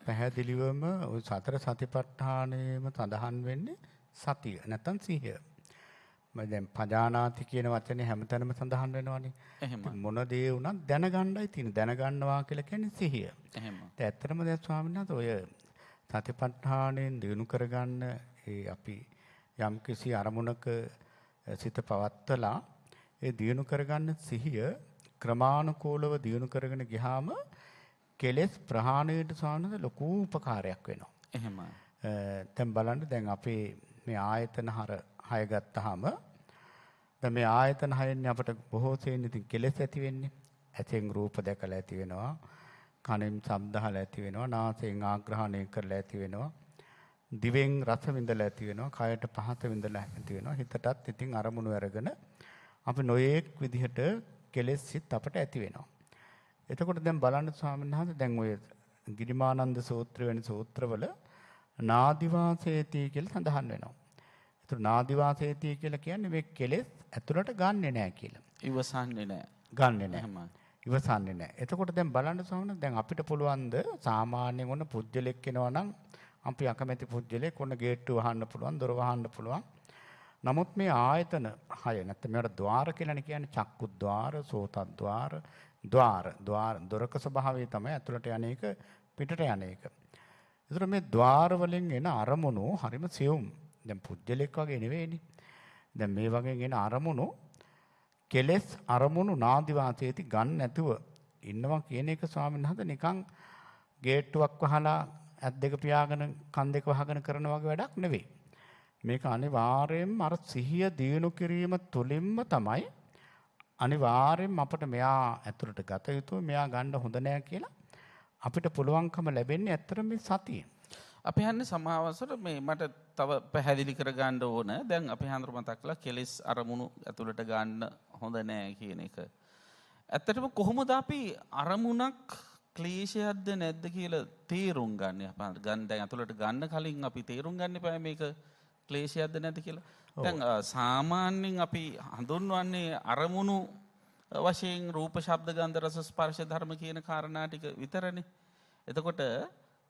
පැහැදිලිවම ওই සතර සතිපට්ඨානෙම සඳහන් වෙන්නේ සතිය නැත්නම් සිහිය. මම දැන් පජානාති කියන වචනේ හැමතැනම සඳහන් වෙනවනේ. එහෙම. මොන දේ වුණත් දැනගන්නයි තියෙන්නේ. දැනගන්නවා කියලා කියන්නේ සිහිය. එහෙම. ඒ ඇත්තටම දැන් ස්වාමීන් වහන්සේ ඔය සතිපට්ඨානෙන් දිනු කරගන්න ඒ අපි යම් කිසි අරමුණක සිත පවත්වලා ඒ දිනු කරගන්න සිහිය ක්‍රමානුකූලව දිනු කරගෙන ගියාම කෙලෙස් ප්‍රහාණයට සානද ලොකු උපකාරයක් වෙනවා. එහෙමයි. දැන් බලන්න දැන් අපේ මේ ආයතන හය ගත්තාම දැන් මේ ආයතන හයෙන් අපට බොහෝ සෙයින් ඉතින් කෙලෙස් ඇති වෙන්නේ. ඇතෙන් රූප දැකලා ඇති වෙනවා. කනෙන් ශබ්ද අහලා ඇති වෙනවා. නාසයෙන් ආග්‍රහණය කරලා ඇති වෙනවා. දිවෙන් රස විඳලා ඇති වෙනවා. කයට පහස විඳලා ඇති වෙනවා. හිතටත් ඉතින් අරමුණු අරගෙන අපි නොයේක් විදිහට කෙලෙස් සිත් අපට ඇති වෙනවා. එතකොට දැන් බලන්න ස්වාමීන් වහන්සේ දැන් ඔය ගිරිමානන්ද සූත්‍ර වෙන සූත්‍රවල නාදිවාසේති කියලා සඳහන් වෙනවා. ඒතර නාදිවාසේති කියලා කියන්නේ මේ කෙලෙස් ඇතුළට ගන්නෙ නෑ කියලා. ඉවසන්නේ නෑ. ගන්නෙ නෑ. ඉවසන්නේ නෑ. එතකොට දැන් බලන්න ස්වාමීන් දැන් අපිට පුළුවන් ද සාමාන්‍යයෙන් ඔන්න පුජ්‍යලෙක් එනවා නම් අපි අකමැති පුජ්‍යලෙක් ඔන්න ගේට්ටුව වහන්න පුළුවන්, දොර වහන්න පුළුවන්. නමුත් මේ ආයතන 6 නැත්නම් මේවට ద్వාර කියලානේ කියන්නේ චක්කුද්්වාර, සෝතද්්වාර, දොරක ස්වභාවය තමයි ඇතුළට යන්නේක පිටට යන්නේක. ඒතර මේ ద్వාර වලින් එන අරමුණු හරිම සියුම්. දැන් පුජ්‍යලෙක් වගේ නෙවෙයිනේ. දැන් මේ වගේ එන අරමුණු කෙලස් අරමුණු නාදිවාසයේදී ගන්න නැතුව ඉන්නවා කියන එක ස්වාමීන් වහන්සේ නිකන් ගේට්ටුවක් වහලා ඇත් දෙක පියාගෙන කන් දෙක වහගෙන කරන වගේ වැඩක් නෙවෙයි. මේක අනිවාර්යයෙන්ම අර සිහිය දියුණු කිරීම තුළින්ම තමයි අනිවාර්යයෙන්ම අපිට මෙයා ඇතුළට ගත යුතුයි මෙයා ගන්න හොඳ නෑ කියලා අපිට පුළුවන්කම ලැබෙන්නේ ඇත්තට මේ සතිය. අපි හන්නේ සමාවසර මේ මට තව පැහැදිලි කරගන්න ඕන. දැන් අපි හඳුර මතක් කළා කෙලෙස් අරමුණු ඇතුළට ගන්න හොඳ නෑ කියන එක. ඇත්තටම කොහොමද අපි අරමුණක් ක්ලේශයක්ද නැද්ද කියලා තේරුම් ගන්න. අපි ගන්න දැන් ඇතුළට ගන්න කලින් අපි තේරුම් ගන්න එපා මේක ක්ලේශයක්ද නැද්ද කියලා. දැන් සාමාන්‍යයෙන් අපි හඳුන්වන්නේ අරමුණු වශයෙන් රූප, ශබ්ද, ගන්ධ, රස, ස්පර්ශ, ධර්ම කියන කාරණා ටික විතරනේ. එතකොට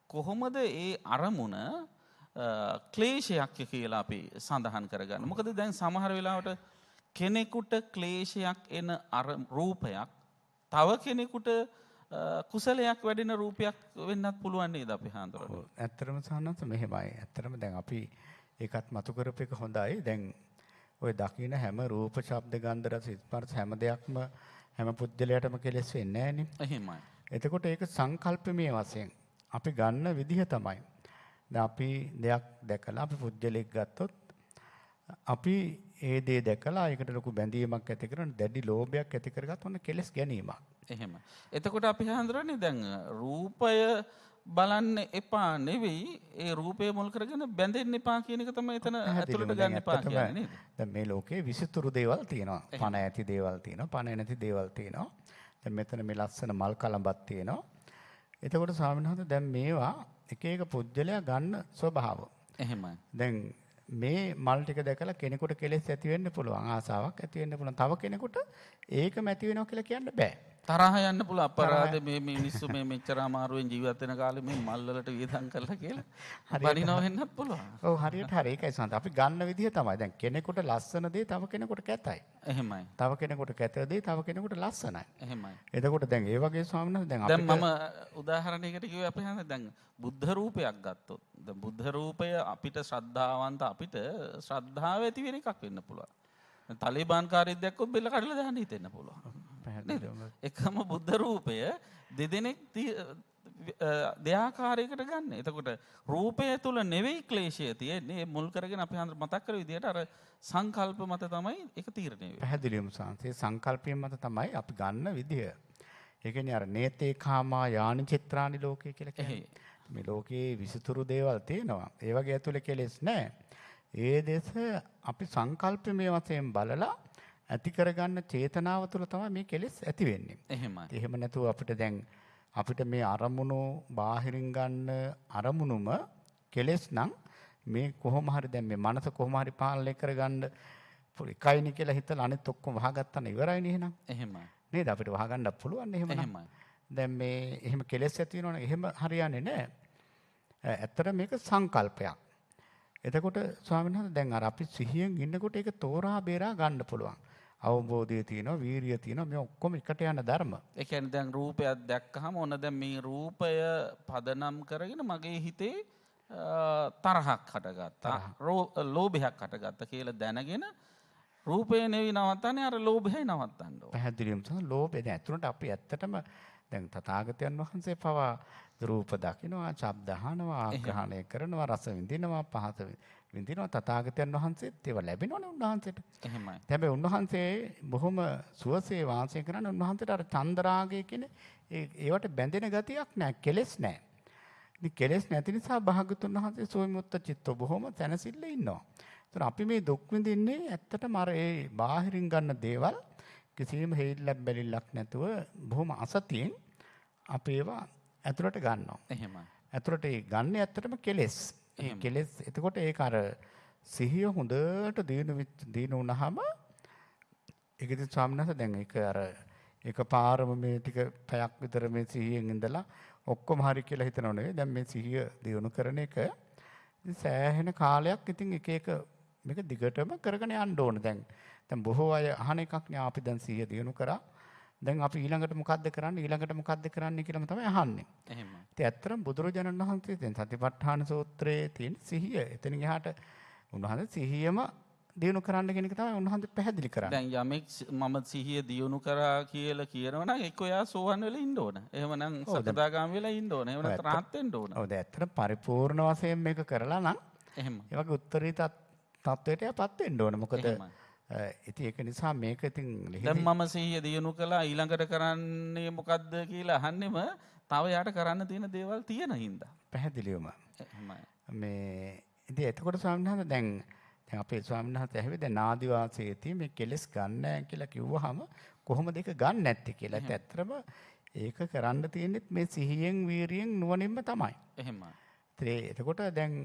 කොහොමද ඒ අරමුණ ක්ලේශයක් කියලා අපි සඳහන් කරගන්න? මොකද දැන් සමහර වෙලාවට කෙනෙකුට ක්ලේශයක් එන රූපයක් තව කෙනෙකුට කුසලයක් වැඩෙන රූපයක් වෙන්නත් පුළුවන් නේද අපි හඳුරන්නේ? ඇත්තටම සානන්ත මෙහෙමයි. ඇත්තටම දැන් අපි ඒකත් මතු කරපු එක හොඳයි. දැන් ඔය දකින්න හැම රූප, ශබ්ද, ගන්ධ, රස, ස්පර්ශ හැම දෙයක්ම හැම පුද්ගලයාටම කෙලෙස් වෙන්නේ නැහනේ. එහෙමයි. එතකොට ඒක සංකල්පමය වශයෙන් අපි ගන්න විදිහ තමයි. දැන් අපි දෙයක් දැකලා අපි පුද්ගලෙක් ගත්තොත් අපි ඒ දේ දැකලා ඒකට ලොකු බැඳීමක් ඇති කරන දැඩි ලෝභයක් ඇති කරගත් ඔන්න කෙලෙස් ගැනීමක්. එහෙම. එතකොට අපි හඳුරන්නේ දැන් රූපය බලන්න එපා නෙවෙයි ඒ රූපය මුල් කරගෙන බැඳෙන්න එපා කියන එක තමයි එතන ඇතුළට ගන්න එපා කියන්නේ නේද? දැන් මේ ලෝකේ විසිතුරු දේවල් තියෙනවා. පණ ඇති දේවල් තියෙනවා, පණ නැති දේවල් තියෙනවා. දැන් මෙතන මේ ලස්සන මල් කලඹක් තියෙනවා. එතකොට ස්වාමීන් වහන්සේ දැන් මේවා එක එක පුජ්‍යලයා ගන්න ස්වභාව. එහෙමයි. දැන් මේ මල් ටික දැකලා කෙනෙකුට කෙලෙස් ඇති වෙන්න පුළුවන්, ආසාවක් ඇති වෙන්න පුළුවන්. තව කෙනෙකුට ඒකම ඇති වෙනවා කියලා කියන්න බෑ. තරහ යන්න පුළුවන්. අපරාධ මේ මිනිස්සු මේ මෙච්චර අමාරුවෙන් ජීවත් වෙන කාලේ මේ මල් වලට වියදම් කරලා කියලා බනිනව වෙන්නත් පුළුවන්. ඔව් හරියට හරි. ඒකයි සඳ අපි ගන්න විදිය තමයි. දැන් කෙනෙකුට ලස්සන දේ තව කෙනෙකුට කැතයි. එහෙමයි. තව කෙනෙකුට කැත දේ තව කෙනෙකුට ලස්සනයි. එහෙමයි. එතකොට දැන් ඒ වගේ ස්වාමීන් වහන්සේ දැන් අපිට දැන් මම උදාහරණයකට කිව්වේ අපි හන්නේ දැන් බුද්ධ රූපයක් ගත්තොත් දැන් බුද්ධ රූපය අපිට ශ්‍රද්ධාවන්ත අපිට ශ්‍රද්ධාව ඇති වෙන එකක් වෙන්න පුළුවන්. තලිබාන් කාර්යයක් දැක්කොත් බෙල්ල කඩලා දාන්න හිතෙන්න පුළුවන්. එකම බුද්ධ රූපය දෙදෙනෙක් දෙආකාරයකට ගන්න. එතකොට රූපය තුල නෙවෙයි ක්ලේශය තියෙන්නේ. මුල් කරගෙන අපි හඳ මතක් කර විදිහට අර සංකල්ප මත තමයි ඒක තීරණය වෙන්නේ. පැහැදිලිවම සංසේ සංකල්පයෙන් මත තමයි අපි ගන්න විදිය. ඒ කියන්නේ අර නේතේ කාමා යානි චිත්‍රානි ලෝකේ කියලා කියන්නේ. මේ ලෝකේ විසිතුරු දේවල් තියෙනවා. ඒ වගේ ඇතුලේ කෙලෙස් නැහැ. ඒ දෙස අපි සංකල්පමය වශයෙන් බලලා ඇති කරගන්න චේතනාව තුළ තමයි මේ කෙලෙස් ඇති වෙන්නේ. එහෙමයි. එහෙම නැතුව අපිට දැන් අපිට මේ අරමුණු බාහිරින් ගන්න අරමුණුම කෙලෙස් නම් මේ කොහොම හරි දැන් මේ මනස කොහොම හරි පාලනය කරගන්න එකයිනි කියලා හිතලා අනිත් ඔක්කොම වහගත්තා නේ ඉවරයිනේ එහෙනම්. එහෙමයි. නේද අපිට වහගන්න පුළුවන් එහෙම නම්. එහෙමයි. දැන් මේ එහෙම කෙලෙස් ඇති වෙනවනේ එහෙම හරියන්නේ නැහැ. ඇත්තට මේක සංකල්පයක්. එතකොට ස්වාමීන් වහන්සේ දැන් අර අපි සිහියෙන් ඉන්නකොට ඒක තෝරා බේරා ගන්න පුළුවන්. අවබෝධය තියෙනවා, වීරිය තියෙනවා, මේ ඔක්කොම එකට යන ධර්ම. ඒ කියන්නේ දැන් රූපයක් දැක්කහම ඔන්න දැන් මේ රූපය පදනම් කරගෙන මගේ හිතේ තරහක් හටගත්තා. ලෝභයක් හටගත්තා කියලා දැනගෙන රූපේ නෙවෙයි නවත්තන්නේ අර ලෝභයයි නවත්තන්න ඕන. පැහැදිලිවම තමයි ලෝභය. දැන් ඇතුළට අපි ඇත්තටම දැන් තථාගතයන් වහන්සේ පවා රූප දකිනවා, ශබ්ද අහනවා, ආග්‍රහණය කරනවා, රස විඳිනවා, පහස විඳිනවා. තථාගතයන් වහන්සේත් ඒවා ලැබෙනවනේ උන්වහන්සේට. එහෙමයි. හැබැයි උන්වහන්සේ බොහොම සුවසේ වාසය කරන උන්වහන්සේට අර චන්දරාගය කියන ඒවට බැඳෙන ගතියක් නැහැ, කෙලෙස් නැහැ. ඉතින් කෙලෙස් නැති නිසා භාගතුන් වහන්සේ සෝවිමුත්ත චිත්තෝ බොහොම තනසිල්ල ඉන්නවා. ඒතර අපි මේ දුක් විඳින්නේ ඇත්තටම අර ඒ බාහිරින් ගන්න දේවල් කිසිම හේල්ලක් බැලිල්ලක් නැතුව බොහොම අසතියෙන් අපි ඒවා ඇතුළට ගන්නවා. එහෙමයි. ඇතුළට ඒ ගන්න ඇත්තටම කෙලෙස්. ඒ කෙලෙස් එතකොට ඒක අර සිහිය හොඳට දිනු වුණාම ඒකද ස්වාමීන් වහන්සේ දැන් ඒක අර එකපාරම මේ ටික පැයක් විතර මේ සිහියෙන් ඉඳලා ඔක්කොම හරි කියලා හිතනව නෙවෙයි. දැන් මේ සිහිය දිනු කරන එක සෑහෙන කාලයක් ඉතින් එක එක මේක දිගටම කරගෙන යන්න ඕන. දැන් බොහෝ අය අහන එකක් නේ අපි දැන් සිහිය දිනු කරා. දැන් අපි ඊළඟට මොකද්ද කරන්නේ කියලාම තමයි අහන්නේ. එහෙමයි. ඉතින් ඇත්තටම බුදුරජාණන් වහන්සේ දැන් සතිපට්ඨාන සූත්‍රයේ තියෙන සිහිය එතනින් එහාට උන්වහන්සේ සිහියම දිනු කරන්න කියන එක තමයි උන්වහන්සේ පැහැදිලි කරන්නේ. දැන් යමෙක් මම සිහිය දියුණු කරා කියලා කියනවා නම් එක්ක එයා සෝවන් වෙලා ඉන්න ඕන. එහෙමනම් සකදාගාමී වෙලා ඉන්න ඕන. එහෙම නැත්නම් රහත් වෙන්න ඕන. ඔව් දැන් ඇත්තට පරිපූර්ණ වශයෙන් මේක කරලා නම් එහෙම. ඒ වගේ උත්තරීත තත්වයට යපත් වෙන්න ඕන. මොකද ඉතින් ඒක නිසා මේක ඉතින් දැන් මම සිහිය දියුණු කළා ඊළඟට කරන්නේ මොකද්ද කියලා අහන්නෙම තව යාට කරන්න තියෙන දේවල් තියෙන හින්දා. පැහැදිලිවම. එහෙමයි. මේ ඉතින් එතකොට ස්වාමීන් වහන්සේ දැන් අපේ ස්වාමීන් වහන්සේ ඇහුවේ දැන් නාදිවාසයේදී මේ කෙලස් ගන්න නැහැ කියලා කිව්වහම කොහොමද ඒක ගන්න නැත්තේ කියලා. ඒත් ඇත්තටම ඒක කරන්න තියෙන්නේ මේ සිහියෙන් වීරියෙන් නුවණින්ම තමයි. එහෙමයි. එතකොට දැන්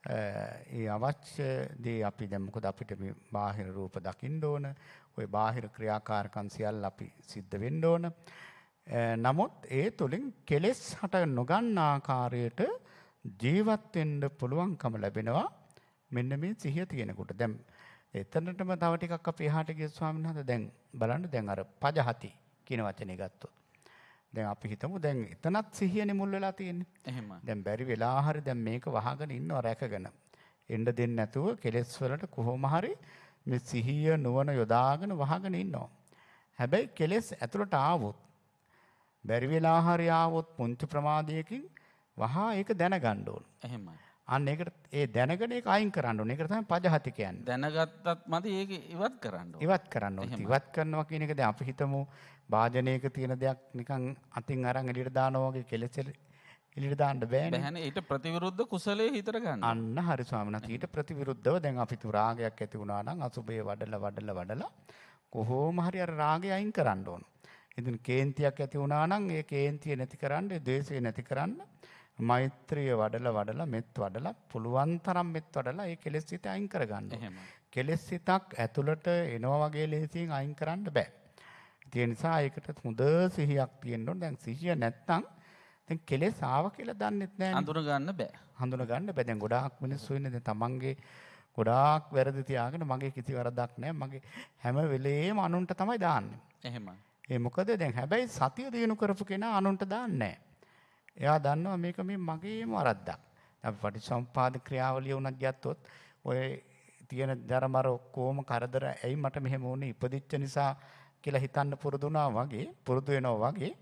ඒ අවශ්‍ය දේ අපි දැන් මොකද අපිට මේ බාහිර රූප දකින්න ඕන. ওই බාහිර ක්‍රියාකාරකම් සියල්ල අපි සිද්ධ වෙන්න ඕන. නමුත් ඒ තුලින් කෙලස් හට නොගන්න ආකාරයට ජීවත් වෙන්න පුළුවන්කම ලැබෙනවා. මෙන්න මේ සිහිය තියෙනකොට. දැන් එතනටම තව ටිකක් අපි එහාට ගිය ස්වාමීන් වහන්සේ දැන් බලන්න දැන් අර පජහති කියන වචනේ ගත්තොත්. දැන් අපි හිතමු දැන් එතනත් සිහියනේ මුල් වෙලා තියෙන්නේ. එහෙමයි. දැන් බැරි වෙලා හරි දැන් මේක වහගෙන ඉන්නවා රැකගෙන. එන්න දෙන්නේ නැතුව කෙලෙස් වලට කොහොම හරි මේ සිහිය නුවණ යොදාගෙන වහගෙන ඉන්නවා. හැබැයි කෙලෙස් ඇතුළට ආවොත් බැරි වෙලා හරි ආවොත් පුංචි ප්‍රමාදයකින් වහා ඒක දැනගන්න ඕන. එහෙමයි. අන්න ඒකට ඒ දැනගෙන ඒක අයින් කරන්න ඕනේ. ඒකට තමයි පජහති කියන්නේ. දැනගත්තත් මදි ඒක ඉවත් කරන්න ඕනේ. ඉවත් කරන්න ඕනේ. ඉවත් කරනවා කියන එක දැන් අපි හිතමු වාජනයක තියෙන දෙයක් නිකන් අතින් අරන් එළියට දානවා වගේ කෙලෙස් එළියට දාන්න බෑනේ. බෑනේ. ඊට ප්‍රතිවිරුද්ධ කුසලයේ හිතට ගන්න. අන්න හරි ස්වාමීන් වහන්සේ. ඊට ප්‍රතිවිරුද්ධව දැන් අපි තු රාගයක් ඇති වුණා නම් අසුබය වඩලා කොහොම හරි අර රාගය අයින් කරන්න ඕන. ඉතින් කේන්තියක් ඇති වුණා නම් ඒ කේන්තිය නැති කරන්න, ද්වේෂය නැති කරන්න මෛත්‍රිය වඩලා මෙත් වඩලා පුළුවන් තරම් මෙත් වඩලා ඒ කෙලෙස් හිත අයින් කරගන්න. එහෙමයි. කෙලෙස් හිතක් ඇතුළට එනවා වගේ ලේසියෙන් අයින් කරන්න බෑ. ඒ නිසා ඒකට හොඳ සිහියක් තියෙන්න ඕන. දැන් සිහිය නැත්තම් දැන් කෙලෙස් ආව කියලා දන්නෙත් නෑනේ. අඳුර ගන්න බෑ. හඳුන ගන්න බෑ. දැන් ගොඩාක් මිනිස්සු ඉන්නේ දැන් තමන්ගේ ගොඩාක් වැරදි තියාගෙන මගේ කිසි වරදක් නෑ. මගේ හැම වෙලේම අනුන්ට තමයි දාන්නේ. එහෙමයි. ඒ මොකද දැන් හැබැයි සතිය දිනු කරපු කෙනා අනුන්ට දාන්නේ නෑ. එයා දන්නවා මේක මේ මගේම වරද්දක්. අපි පටිච්චසමුප්පාද ක්‍රියාවලිය උනත් ගත්තොත් ඔය තියෙන ධර්මර ඔක්කොම කරදර ඇයි මට මෙහෙම වුනේ ඉපදිච්ච නිසා කියලා හිතන්න පුරුදු වෙනවා වගේ.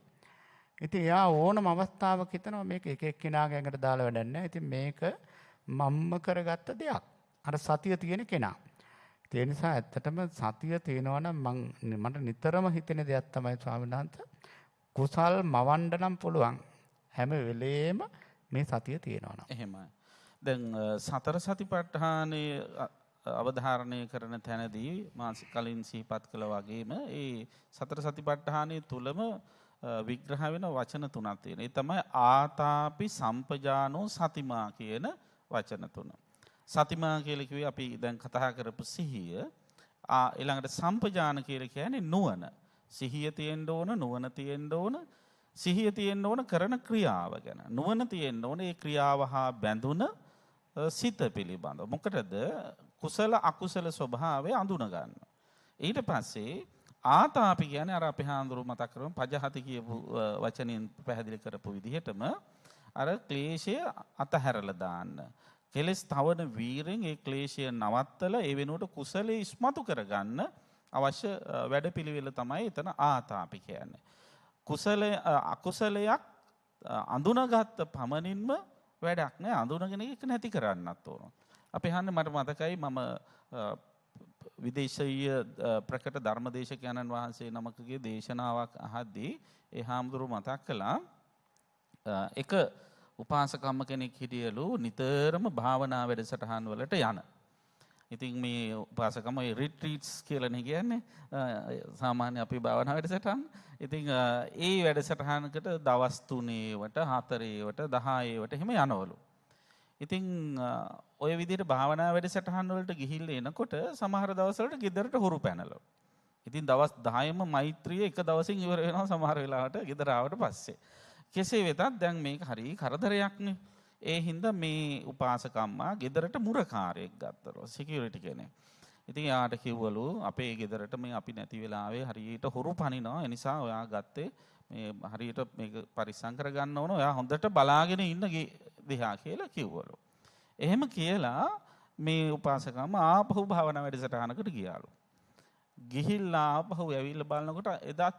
ඉතින් එයා ඕනම අවස්ථාවක හිතනවා මේක එක එක්කෙනාගේ ඇඟට දාලා වැඩක් නැහැ. ඉතින් මේක මම්ම කරගත්ත දෙයක්. අර සතිය තියෙන කෙනා. ඒ නිසා ඇත්තටම සතිය තියෙනවා නම් මට නිතරම හිතෙන දෙයක් තමයි ස්වාමීන් වහන්සේ කුසල් මවන්න නම් පුළුවන්. හැම වෙලේම මේ සතිය තියෙනවා නම්. එහෙමයි. දැන් සතර සතිපට්ඨානයේ අවධාරණය කරන තැනදී මා කලින් සිහිපත් කළා වගේම ඒ සතර සතිපට්ඨානයේ තුලම විග්‍රහ වෙන වචන තුනක් තියෙනවා. ඒ තමයි ආතාපි සම්පජානෝ සතිමා කියන වචන තුන. සතිමා කියලා කිව්වේ අපි දැන් කතා කරපු සිහිය. ඊළඟට සම්පජාන කියලා කියන්නේ නුවණ. සිහිය තියෙන්න ඕන, නුවණ තියෙන්න ඕන. සිහිය තියෙන්න ඕන කරන ක්‍රියාව ගැන. නුවණ තියෙන්න ඕන ඒ ක්‍රියාව හා බැඳුන සිත පිළිබඳව. මොකටද? කුසල අකුසල ස්වභාවය අඳුන ගන්න. ඊට පස්සේ ආතාපි කියන්නේ අර අපි හාඳුරු මතක් කරමු පජහති කියපු වචනෙන් පැහැදිලි කරපු විදිහටම අර ක්ලේශය අතහැරලා දාන්න. කෙලස් තවන වීරෙන් ඒ ක්ලේශය නවත්තලා ඒ වෙනුවට කුසලයේ ඉස්මතු කරගන්න අවශ්‍ය වැඩපිළිවෙල තමයි එතන ආතාපි කියන්නේ. කුසලය අකුසලයක් අඳුනගත්ත පමණින්ම වැඩක් නෑ. අඳුනගෙන ඒක නැති කරන්නත් ඕන. අපි හන්නේ මට මතකයි මම විදේශීය ප්‍රකට ධර්මදේශකයන්න් වහන්සේ නමකගේ දේශනාවක් අහද්දී ඒ හාමුදුරුවෝ මතක් කළා එක උපාසකම්ම කෙනෙක් හිටියලු නිතරම භාවනා වැඩසටහන් වලට යන. ඉතින් මේ උපාසකම්ම ඒ රිට්‍රීට්ස් කියලානේ කියන්නේ සාමාන්‍ය අපි භාවනා වැඩසටහන්. ඉතින් ඒ වැඩසටහනකට දවස් 3වට 4වට 10වට එහෙම යනවලු. ඉතින් ඔය විදිහට භාවනා වැඩසටහන් වලට ගිහිල්ලා එනකොට සමහර දවස්වලට ගෙදරට හොරු පැනලා. ඉතින් දවස් 10ම මෛත්‍රිය එක දවසින් ඉවර වෙනවා සමහර වෙලාවට ගෙදර ආවට පස්සේ. කෙසේ වෙතත් දැන් මේක හරිය කරදරයක්නේ. ඒ හින්දා මේ උපාසකම්මා ගෙදරට මුරකාරයෙක් ගත්තලු සිකියුරිටි කෙනෙක්. ඉතින් යාට කිව්වලු අපේ ගෙදරට මේ අපි නැති වෙලාවේ හරියට හොරු පනිනවා. ඒ නිසා ඔයා ගත්තේ මේ හරියට මේක පරිස්සම් කරගන්න ඕන. ඔයා හොඳට බලාගෙන ඉන්න දිහා කියලා කිව්වලු. එහෙම කියලා මේ උපාසකම්ම ආපහු භාවනා වැඩසටහනකට ගියාලු. ගිහිල්ලා ආපහු ඇවිල්ලා බලනකොට එදාත්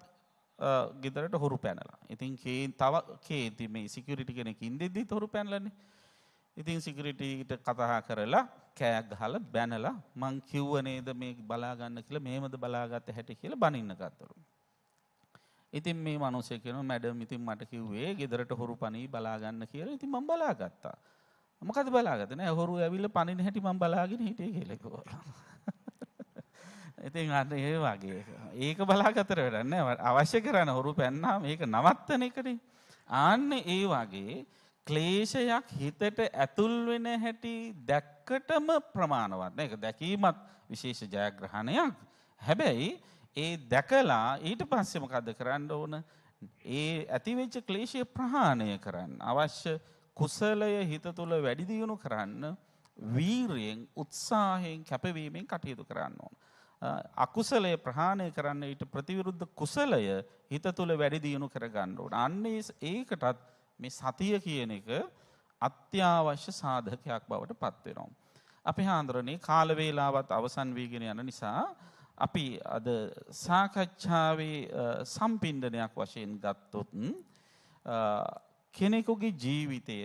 ගෙදරට හොරු පැනලා. ඉතින් කේන්ති මේ සිකියුරිටි කෙනෙක් ඉඳිද්දිත් හොරු පැනලානේ. ඉතින් සිකියුරිටිට කතා කරලා කෑයක් ගහලා බැනලා මං කිව්ව නේද මේ බලා ගන්න කියලා මෙහෙමද බලාගත්ත හැටි කියලා බනින්න ගත්තලු. ඉතින් මේ මිනිස්සේ කියනවා මැඩම් ඉතින් මට කිව්වේ ගෙදරට හොරු පණී බලා ගන්න කියලා. ඉතින් මම බලාගත්තා. මොකද බලාගත්තේ නෑ හොරු ඇවිල්ලා පණින හැටි මම බලාගෙන හිටියේ කියලා කිව්වා. ඉතින් අන්න ඒ වගේ ඒක බලාගත්තට වැඩක් නෑ. අවශ්‍ය කරන හොරු පැන්නාම මේක නවත්තන එකනේ. ආන්න ඒ වගේ ක්ලේශයක් හිතට ඇතුල් වෙන හැටි දැක්කටම ප්‍රමාණවත් නෑ. ඒක දැකීමත් විශේෂ ජයග්‍රහණයක්. හැබැයි ඒ දැකලා ඊට පස්සේ මොකද්ද කරන්න ඕන? ඒ ඇතිවෙච්ච ක්ලේශය ප්‍රහාණය කරන්න අවශ්‍ය කුසලය හිත තුළ වැඩි දියුණු කරන්න වීරියෙන් උත්සාහයෙන් කැපවීමෙන් කටයුතු කරන්න ඕන. අකුසලය ප්‍රහාණය කරන්න ඊට ප්‍රතිවිරුද්ධ කුසලය හිත තුළ වැඩි දියුණු කරගන්න ඕන. අන්නේ ඒකටත් මේ සතිය කියන එක අත්‍යවශ්‍ය සාධකයක් බවට පත් වෙනවා. අපි හාන්දරනේ කාල වේලාවත් අවසන් වීගෙන යන නිසා අපි අද සාකච්ඡාවේ සම්පින්ඩනයක් වශයෙන් ගත්තොත් කෙනෙකුගේ ජීවිතය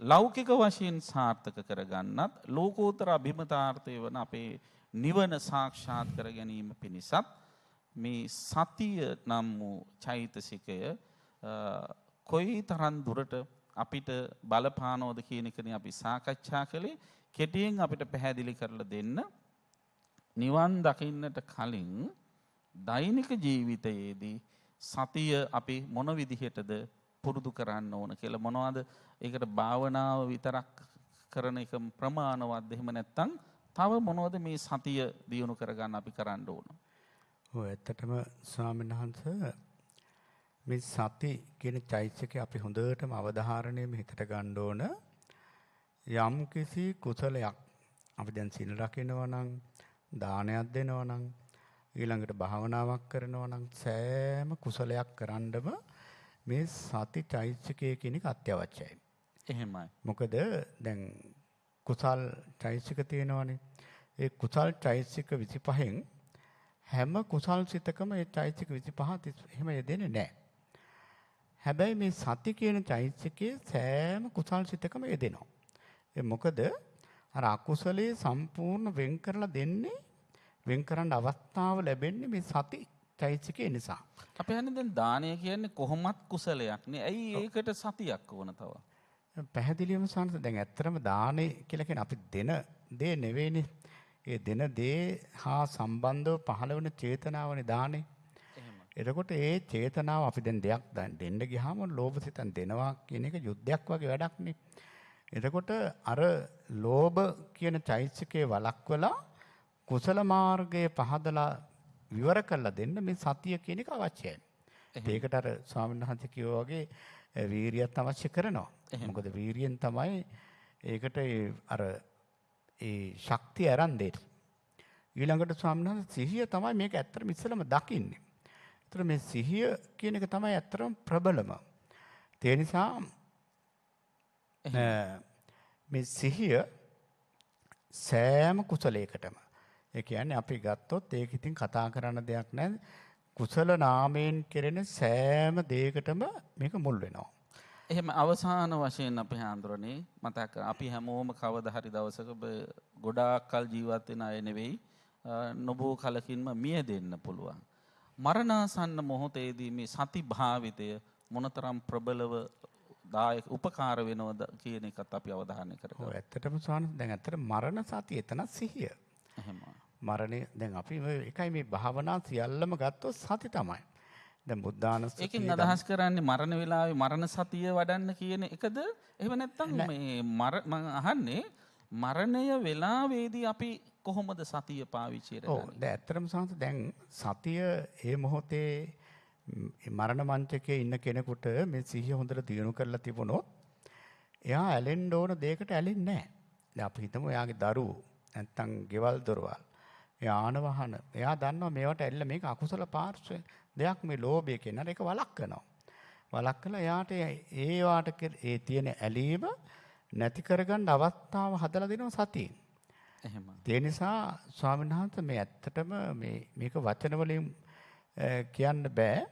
ලෞකික වශයෙන් සාර්ථක කරගන්නත් ලෝකෝත්තර අභිමතාර්ථය වන අපේ නිවන සාක්ෂාත් කර ගැනීම පිණිසත් මේ සතිය නම් වූ චෛතසිකය කොයි තරම් දුරට අපිට බලපානවද කියන එකනේ අපි සාකච්ඡා කළේ. කෙටියෙන් අපිට පැහැදිලි කරලා දෙන්න නිවන් දකින්නට කලින් දෛනික ජීවිතයේදී සතිය අපි මොන විදිහටද පුරුදු කරන්න ඕන කියලා. මොනවද ඒකට භාවනාව විතරක් කරන එක ප්‍රමාණවත් එහෙම නැත්නම් තව මොනවද මේ සතිය දියුණු කරගන්න අපි කරන්න ඕන? ඔය ඇත්තටම ස්වාමීන් වහන්සේ මේ සති කියන චෛතසිකය අපි හොඳටම අවධාරණයෙම හිතට ගන්න ඕන. යම් කිසි කුසලයක් අපි දැන් සිල් රකින්නවා නම් දානයක් දෙනවා නම් ඊළඟට භාවනාවක් කරනවා නම් සෑම කුසලයක් කරන්නම මේ සති චෛතසිකය කියන එක අත්‍යවශ්‍යයි. එහෙමයි. මොකද දැන් කුසල් චෛතසික තියෙනවානේ. ඒ කුසල් චෛතසික 25න් හැම කුසල් සිතකම ඒ චෛතසික 25 එහෙම යෙදෙන්නේ නැහැ. හැබැයි මේ සති කියන චෛතසිකයේ සෑම කුසල් සිතකම යෙදෙනවා. ඒ මොකද අර අකුසලයේ සම්පූර්ණ වෙන් කරලා දෙන්නේ වෙන් කරන්න අවස්ථාව ලැබෙන්නේ මේ සති චෛතසිකේ නිසා. අපි හන්නේ දැන් දානය කියන්නේ කොහොමත් කුසලයක් නේ. ඇයි ඒකට සතියක් ඕන තව? පැහැදිලිවම සංස දැන් ඇත්තටම දානේ කියලා කියන්නේ අපි දෙන දේ නෙවෙයිනේ. ඒ දෙන දේ හා සම්බන්ධව පහළ වෙන චේතනාවනේ දානේ. එතකොට ඒ චේතනාව අපි දැන් දෙයක් දෙන්න ගියාම ලෝභ සිතෙන් දෙනවා කියන එක යුද්ධයක් වගේ වැඩක් නේ. එතකොට අර ලෝභ කියන චෛතසිකයේ වළක්වලා කුසල මාර්ගයේ පහදලා විවර කරලා දෙන්න මේ සතිය කියන එක අවශ්‍යයි. ඒකට අර ස්වාමීන් වහන්සේ කිව්වා වගේ වීරියත් අවශ්‍ය කරනවා. මොකද වීරියෙන් තමයි ඒකට අර ඒ ශක්තිය අරන් දෙන්නේ. ඊළඟට ස්වාමීන් වහන්සේ සිහිය තමයි මේක ඇත්තටම ඉස්සෙල්ලම දකින්නේ. ඒතර මේ සිහිය කියන එක තමයි ඇත්තටම ප්‍රබලම. ඒ නිසා මේ සිහිය සෑම කුසලයකටම ඒ කියන්නේ අපි ගත්තොත් ඒක ඉතින් කතා කරන්න දෙයක් නැහැ. කුසල නාමයෙන් කෙරෙන සෑම දෙයකටම මේක මුල් වෙනවා. එහෙම අවසාන වශයෙන් අපි හාමුදුරනේ මතක අපි හැමෝම කවදා හරි දවසක ගොඩාක් කල් ජීවත් වෙන අය නෙවෙයි නොබෝ කලකින්ම මිය දෙන්න පුළුවන්. මරණාසන්න මොහොතේදී මේ සති භාවිතය මොනතරම් ප්‍රබලව දායක උපකාර වෙනවද කියන එකත් අපි අවධානය කරගමු. ඔව් ඇත්තටම සාන දැන් ඇත්තට මරණ සතිය එතන සිහිය. එහෙම. මරණය දැන් අපි එකයි මේ භාවනා සියල්ලම ගත්තොත් සති තමයි. දැන් බුද්ධානුස්සතිය ඒකෙන් අදහස් කරන්නේ මරණ වෙලාවේ මරණ සතිය වඩන්න කියන එකද? එහෙම නැත්නම් මේ මම අහන්නේ මරණය වෙලාවේදී අපි කොහොමද සතිය පාවිච්චි කරන්නේ? ඔව් දැන් ඇත්තටම සාන්ත දැන් සතිය ඒ මොහොතේ මරණ මංචකයේ ඉන්න කෙනෙකුට මේ සිහිය හොඳට දියුණු කරලා තිබුණොත් එයා ඇලෙන්න ඕන දෙයකට ඇලෙන්නේ නැහැ. දැන් අපි හිතමු එයාගේ දරුවෝ නැත්තම් ගෙවල් දොරවල් යාන වාහන එයා දන්නවා මේවට ඇල්ල මේක අකුසල පාර්ශ්ව දෙයක් මේ ලෝභය කියන එක වළක්වනවා. වළක්වලා එයාට ඒ වාට ඒ තියෙන ඇලීම නැති කරගන්න අවස්ථාව හදලා දෙනවා සතියෙන්. එහෙම. ඒ නිසා ස්වාමීන් වහන්සේ මේ ඇත්තටම මේක වචන වලින් කියන්න බෑ.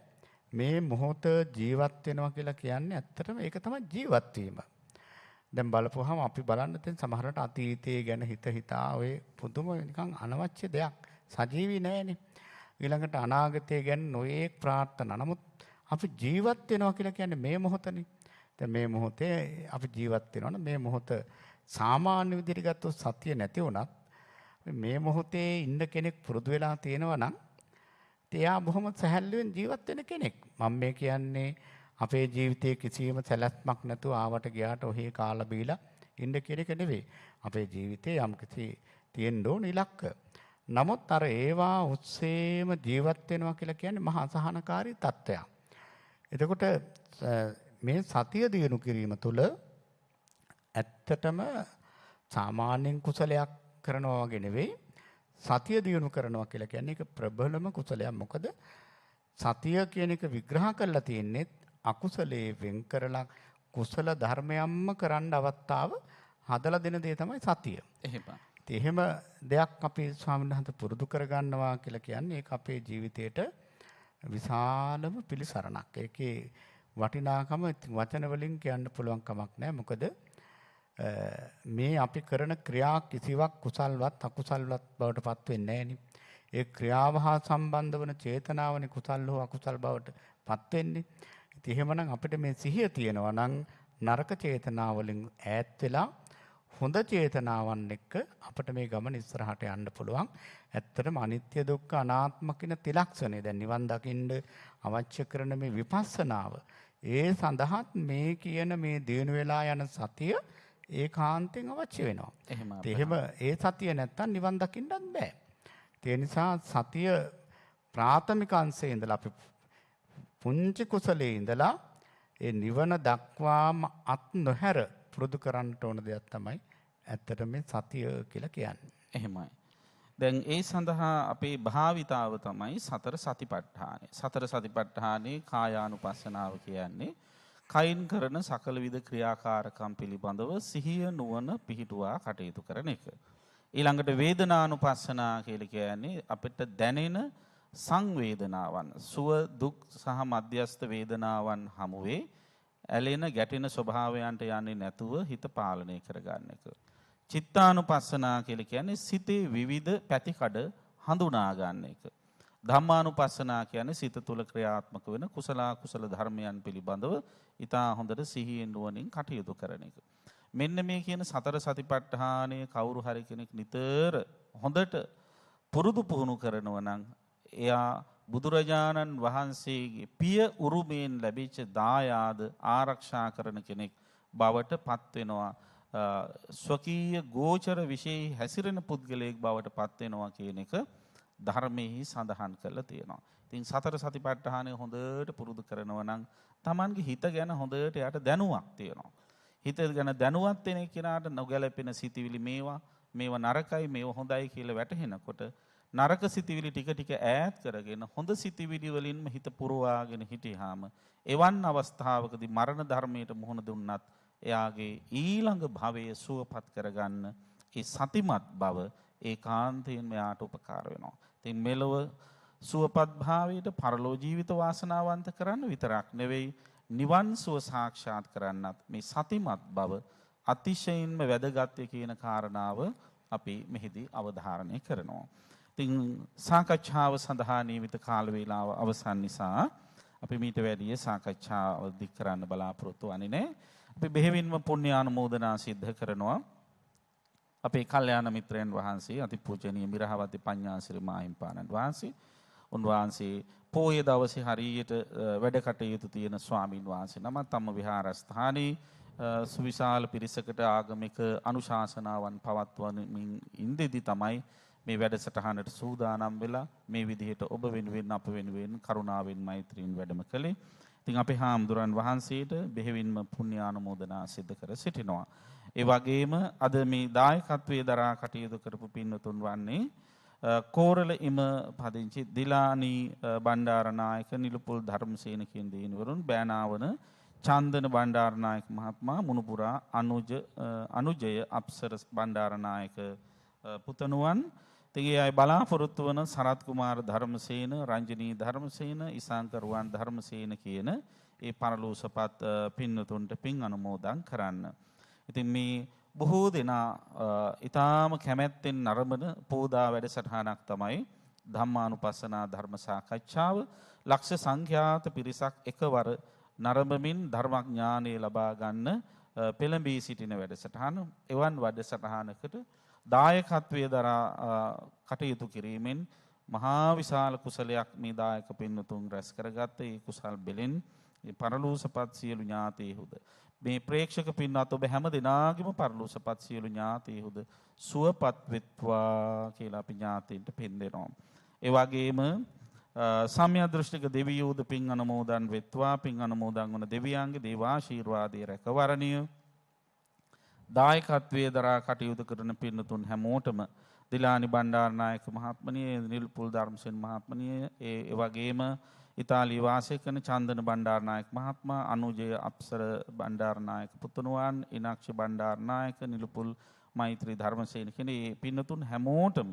මේ මොහොත ජීවත් වෙනවා කියලා කියන්නේ ඇත්තටම ඒක තමයි ජීවත් වීම. දැන් බලපුවහම අපි බලන්න දැන් සමහරට අතීතයේ ගැන හිතා ඔය පුදුම නිකන් අනවශ්‍ය දෙයක් සජීවී නැහැනේ. ඊළඟට අනාගතය ගැන නොයේක් ප්‍රාර්ථනා. නමුත් අපි ජීවත් වෙනවා කියලා කියන්නේ මේ මොහොතනේ. දැන් මේ මොහොතේ අපි ජීවත් වෙනවනේ මේ මොහොත සාමාන්‍ය විදිහට ගත්තොත් සතිය නැති වුණත් මේ මොහොතේ ඉන්න කෙනෙක් පුරුදු වෙලා තියෙනවා නම් එයා බොහොම සැහැල්ලුවෙන් ජීවත් වෙන කෙනෙක්. මම මේ කියන්නේ අපේ ජීවිතයේ කිසියම් සැලැස්මක් නැතුව ආවට ගියාට ඔහේ කාලා බීලා ඉන්න කෙනෙක් නෙවෙයි. අපේ ජීවිතේ යම් කිසි තියෙන්න ඕන ඉලක්ක. නමුත් අර ඒවා උත්සේම ජීවත් වෙනවා කියලා කියන්නේ මහා අසහනකාරී තත්ත්වයක්. එතකොට මේ සතිය දිනු කිරීම තුළ ඇත්තටම සාමාන්‍යයෙන් කුසලයක් කරනවා වගේ නෙවෙයි සතිය දිනු කරනවා කියලා කියන්නේ ඒක ප්‍රබලම කුසලයක්. මොකද සතිය කියන එක විග්‍රහ කරලා තියෙන්නේ අකුසලයේ වෙන් කරලා කුසල ධර්මයන්ම කරන්න අවස්ථාව හදලා දෙන දේ තමයි සතිය. එහෙම දෙයක් අපි ස්වාමීන් වහන්සේ පුරුදු කරගන්නවා කියලා කියන්නේ ඒක අපේ ජීවිතේට විශාලම පිළිසරණක්. ඒකේ වටිනාකම වචන වලින් කියන්න පුළුවන් කමක් නැහැ. මොකද මේ අපි කරන ක්‍රියා කිසිවක් කුසල්වත් අකුසල්වත් බවට පත් වෙන්නේ නැහැ නේ. ඒ ක්‍රියාව හා සම්බන්ධ වන චේතනාවනේ කුසල් හෝ අකුසල් බවට පත් වෙන්නේ. ඉතින් එහෙමනම් අපිට මේ සිහිය තියෙනවා නම් නරක චේතනාවලින් ඈත් වෙලා හොඳ චේතනාවන් එක්ක අපිට මේ ගමන ඉස්සරහට යන්න පුළුවන්. ඇත්තටම අනිත්‍ය දුක්ඛ අනාත්ම කියන ත්‍රිලක්ෂණය දැන් නිවන් දකින්න අවශ්‍ය කරන මේ විපස්සනාව ඒ සඳහාත් මේ කියන මේ දිනු වෙලා යන සතිය ඒකාන්තයෙන් අවශ්‍ය වෙනවා. එහෙම ඒ සතිය නැත්තම් නිවන් දකින්නත් බෑ. ඒ නිසා සතිය ප්‍රාථමික අංශයේ ඉඳලා අපි පුංචි කුසලයේ ඉඳලා ඒ නිවන දක්වාම අත් නොහැර පුරුදු කරන්න ඕන දෙයක් තමයි ඇත්තට මේ සතිය කියලා කියන්නේ. එහෙමයි. දැන් ඒ සඳහා අපේ භාවිතාව තමයි සතර සතිපට්ඨානය. සතර සතිපට්ඨානේ කායානුපස්සනාව කියන්නේ කයින් කරන සකල විද ක්‍රියාකාරකම් පිළිබඳව සිහිය නුවණ පිහිටුවා කටයුතු කරන එක. ඊළඟට වේදනානුපස්සනා කියලා කියන්නේ අපිට දැනෙන සංවේදනාවන් සුව දුක් සහ මධ්‍යස්ථ වේදනාවන් හමුවේ ඇලෙන ගැටෙන ස්වභාවයන්ට යන්නේ නැතුව හිත පාලනය කරගන්න එක. චිත්තානුපස්සනා කියලා කියන්නේ සිතේ විවිධ පැතිකඩ හඳුනා ගන්න එක. ධම්මානුපස්සනා කියන්නේ සිත තුළ ක්‍රියාත්මක වෙන කුසල කුසල ධර්මයන් පිළිබඳව ඊටා හොඳට සිහියෙන් නුවණින් කටයුතු කරන එක. මෙන්න මේ කියන සතර සතිපට්ඨානයේ කවුරු හරි කෙනෙක් නිතර හොඳට පුරුදු පුහුණු කරනවා නම් එයා බුදුරජාණන් වහන්සේගේ පිය උරුමයෙන් ලැබිච්ච දායාද ආරක්ෂා කරන කෙනෙක් බවට පත් වෙනවා. ස්වකීය ගෝචර විශේෂ හැසිරෙන පුද්ගලයෙක් බවට පත් වෙනවා කියන එක ධර්මයේ සඳහන් කරලා තියෙනවා. ඉතින් සතර සතිපට්ඨානය හොඳට පුරුදු කරනවා නම් Tamanගේ හිත ගැන හොඳට යාට දැනුවක් තියෙනවා. හිත ගැන දැනුවත් වෙන කෙනාට නොගැලපෙන සිතිවිලි මේවා නරකයි මේවා හොඳයි කියලා වැටහෙනකොට නරක සිතිවිලි ටික ටික ඈත් කරගෙන හොඳ සිතිවිලි වලින්ම හිත පුරවාගෙන හිටියාම එවන් අවස්ථාවකදී මරණ ධර්මයට මුහුණ දුන්නත් එයාගේ ඊළඟ භවයේ සුවපත් කරගන්න ඒ සතිමත් බව ඒකාන්තයෙන්ම එයාට උපකාර වෙනවා. ඉතින් මෙලොව සුවපත් භාවයට පරලෝ ජීවිත වාසනාවන්ත කරන්න විතරක් නෙවෙයි නිවන් සුව සාක්ෂාත් කරන්නත් මේ සතිමත් බව අතිශයින්ම වැදගත් කියන කාරණාව අපි මෙහිදී අවධාරණය කරනවා. ඉතින් සාකච්ඡාව සඳහා නියමිත කාල වේලාව අවසන් නිසා අපි මීට වැඩිය සාකච්ඡාව දික් කරන්න බලාපොරොත්තු වන්නේ නැහැ. අපි බෙහෙවින්ම පුණ්‍ය ආනුමෝදනා සිද්ධ කරනවා. අපේ කල්යාණ මිත්‍රයන් වහන්සේ අතිපූජනීය මිරහවති පඤ්ඤාසිරි මාහිම්පාණන් වහන්සේ උන්වහන්සේ පොය දවසේ හරියට වැඩ කටයුතු තියෙන ස්වාමින් වහන්සේ නම තම විහාරස්ථානයේ සුවිශාල පිරිසකට ආගමික අනුශාසනාවන් පවත්වමින් ඉඳෙදි තමයි මේ වැඩසටහනට සූදානම් වෙලා මේ විදිහට ඔබ වෙනුවෙන් අප වෙනුවෙන් කරුණාවෙන් මෛත්‍රියෙන් වැඩම කළේ. ඉතින් අපේ හාමුදුරන් වහන්සේට බෙහෙවින්ම පුණ්‍ය ආනුමෝදනා සිද්ධ කර සිටිනවා. ඒ වගේම අද මේ දායකත්වයේ දරා කටයුතු කරපු පින්වතුන් වන්නේ කෝරළ ඉම පදිංචි දිලානි බණ්ඩාරනායක නිලුපුල් ධර්මසේන කියන දිනවරුන් බෑනාවන චන්දන බණ්ඩාරනායක මහත්මයා මුණුපුරා අනුජය අප්සර බණ්ඩාරනායක පුතණුවන් තිගේ අය බලාපොරොත්තු වන සරත් කුමාර ධර්මසේන රංජනී ධර්මසේන ඉසංකරුවන් ධර්මසේන කියන ඒ පරලෝසපත් පින්වතුන්ට පින් අනුමෝදන් කරන්න. ඉතින් මේ බොහෝ දෙනා ඊටාම කැමැත්තෙන් නරඹන පෝදා වැඩසටහනක් තමයි ධම්මානුපස්සනා ධර්ම සාකච්ඡාව. ලක්ෂ සංඛ්‍යාත පිරිසක් එකවර නරඹමින් ධර්මඥානය ලබා ගන්න පෙළඹී සිටින වැඩසටහන. එවන් වැඩසටහනකට දායකත්වයේ දරා කටයුතු කිරීමෙන් මහා විශාල කුසලයක් මේ දායක පින්වතුන් රැස් කරගත්ත ඒ කුසල් බෙලෙන් පරලෝසපත් සියලු ඥාතීහුද මේ ප්‍රේක්ෂක පින්වත් ඔබ හැම දිනාගෙම පරලෝසපත් සියලු ඥාතීහුද සුවපත් වෙත්වා කියලා අපි ඥාතීන්ට පින් දෙනවා. ඒ වගේම සම්‍යක් දෘෂ්ටික දෙවියෝද පින් අනුමෝදන් වෙත්වා. පින් අනුමෝදන් වන දෙවියන්ගේ දේවාශීර්වාදයේ රැකවරණිය දායකත්වයේ දරා කටයුතු කරන පින්තුන් හැමෝටම දිලානි බණ්ඩාරනායක මහත්මනිය නිල්පුල් ධර්මසේන මහත්මනිය ඒ වගේම ඉතාලිය වාසය කරන චන්දන බණ්ඩාරනායක මහත්මයා අනුජය අප්සර බණ්ඩාරනායක පුතුණුවන් ඉනාක්ෂ බණ්ඩාරනායක නිල්පුල් මෛත්‍රී ධර්මසේන කියන මේ පින්තුන් හැමෝටම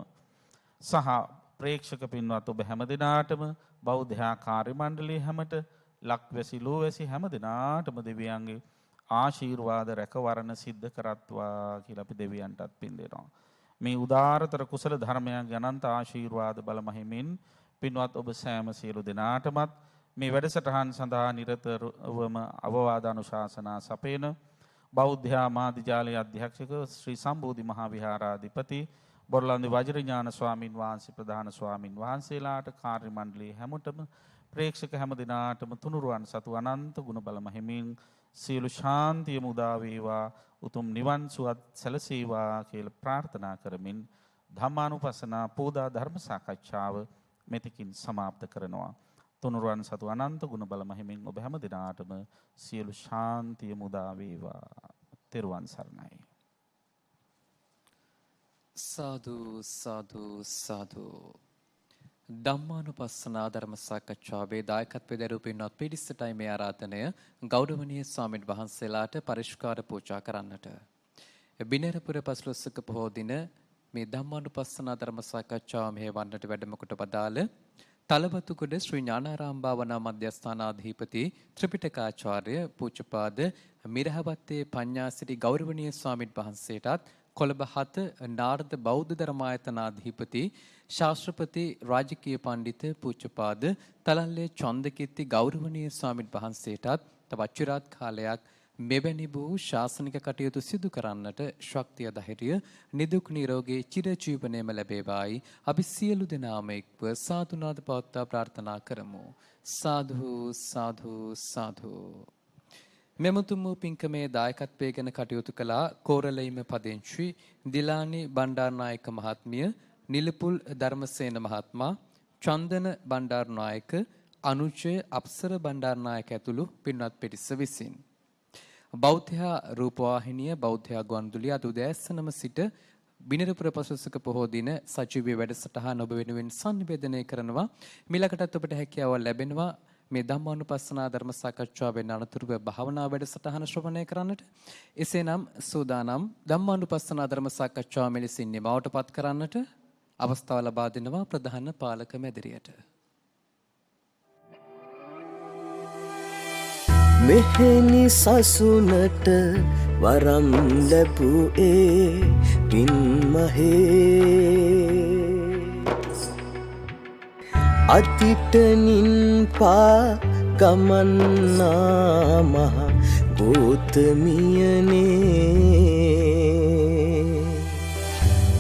සහ ප්‍රේක්ෂක පින්වත් ඔබ හැම දිනාටම බෞද්ධ කාර්ය මණ්ඩලයේ හැමත ලක්වැසි ලෝවැසි හැම දිනාටම දෙවියන්ගේ ආශීර්වාද රැකවරණ සිද්ධ කරත්වා කියලා අපි දෙවියන්ටත් පින් දෙනවා. මේ උදාාරතර කුසල ධර්මයන් අනන්ත ආශීර්වාද බල මහිමින් පින්වත් ඔබ සෑම සියලු දෙනාටමත් මේ වැඩසටහන් සඳහා නිරතවම අවවාද අනුශාසනා සපයන බෞද්ධ මාධ්‍යාලයේ අධ්‍යක්ෂක ශ්‍රී සම්බෝධි මහා විහාරාධිපති බොරලන්දේ වජිරඥාන ස්වාමින් වහන්සේ ප්‍රධාන ස්වාමින් වහන්සේලාට කාර්ය මණ්ඩලයේ හැමතෙම ප්‍රේක්ෂක හැම දිනාටම තුනුරුවන් සතු අනන්ත ගුණ බල මහිමින් සියලු ශාන්තිය මුදා වේවා උතුම් නිවන් සුවත් සැලසේවා කියලා ප්‍රාර්ථනා කරමින් ධම්මානුපස්සනා පෝදා ධර්ම සාකච්ඡාව මෙතකින් සමාප්ත කරනවා. තුනුරුවන් සතු අනන්ත ගුණ බල මහිමින් ඔබ හැම දිනාටම සියලු ශාන්තිය මුදා වේවා. තෙරුවන් සරණයි. සාදු සාදු සාදු. ධම්මානුපස්සනා ධර්ම සාකච්ඡාවේ දායකත්වයේ දරූ පින්වත් පිරිසටයි මේ ආරාධනය ගෞරවනීය ස්වාමීන් වහන්සේලාට පරිස්කාර පූජා කරන්නට. බිනරපුර පස්ලොස්සක පොහෝ දින මේ ධම්මානුපස්සනා ධර්ම සාකච්ඡාව මෙහෙවන්නට වැඩම කොට වදාළ තලවතුගොඩ ශ්‍රී ඥානාරාම භාවනා මධ්‍යස්ථානාධිපති ත්‍රිපිටකාචාර්ය පූජ්‍යපාද මිරහවත්තේ පඤ්ඤාසිරි ගෞරවනීය ස්වාමීන් වහන්සේටත් කොළඹ 7 නාරද බෞද්ධ ධර්මායතනාධිපති ශාස්ත්‍රපති රාජකීය පඬිත පූජ්‍යපාද තලල්ලේ චන්දකිත්ති ගෞරවනීය ස්වාමීන් වහන්සේටත් තවත් චිරාත් කාලයක් මෙවැනි වූ ශාසනික කටයුතු සිදු කරන්නට ශක්තිය ධෛර්යය නිදුක් නිරෝගී චිරජීවනයේම ලැබේවායි අපි සියලු දෙනාම එක්ව සාදුනාද පවත්වා ප්‍රාර්ථනා කරමු. සාදු සාදු සාදු. මෙමුතුම් වූ පින්කමේ දායකත්වයෙන් කටයුතු කළ කෝරළීම පදිංචි දිලානි බණ්ඩාරනායක මහත්මිය, නිලපුල් ධර්මසේන මහත්මයා, චන්දන බණ්ඩාරනායක, අනුජය අප්සර බණ්ඩාරනායක ඇතුළු පින්වත් පිරිස විසින් බෞද්ධ රූපවාහිනිය බෞද්ධ ගුවන්විදුලිය අද උදෑසනම සිට බිනරපුර පසුසක පොහෝ දින සජීවී වැඩසටහන ඔබ වෙනුවෙන් සංනිවේදනය කරනවා. මිලකටත් ඔබට හැකියාව ලැබෙනවා මේ ධම්මානුපස්සනා ධර්ම සාකච්ඡාවෙන් අනතුරුව භාවනා වැඩසටහන ශ්‍රවණය කරන්නට. එසේනම් සූදානම් ධම්මානුපස්සනා ධර්ම සාකච්ඡාව මෙලෙසින් නිමවටපත් කරන්නට අවස්ථාව ලබා දෙනවා ප්‍රධාන පාලක මැදිරියට. මෙහෙනි සසුනට වරම් ලැබුවේ පින්මහේ අතිටනින් පා ගමන්නා මහ ගෝතමියනේ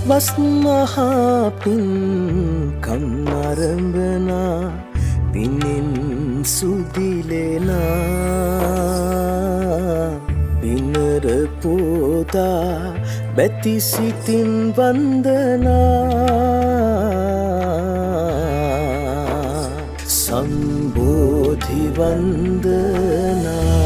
වස්මහා පින්කම් අරඹනා පිනෙන් සුදිලෙනා පිනර පෝදා බැති සිතින් වන්දනා සම්බෝධි වන්දනා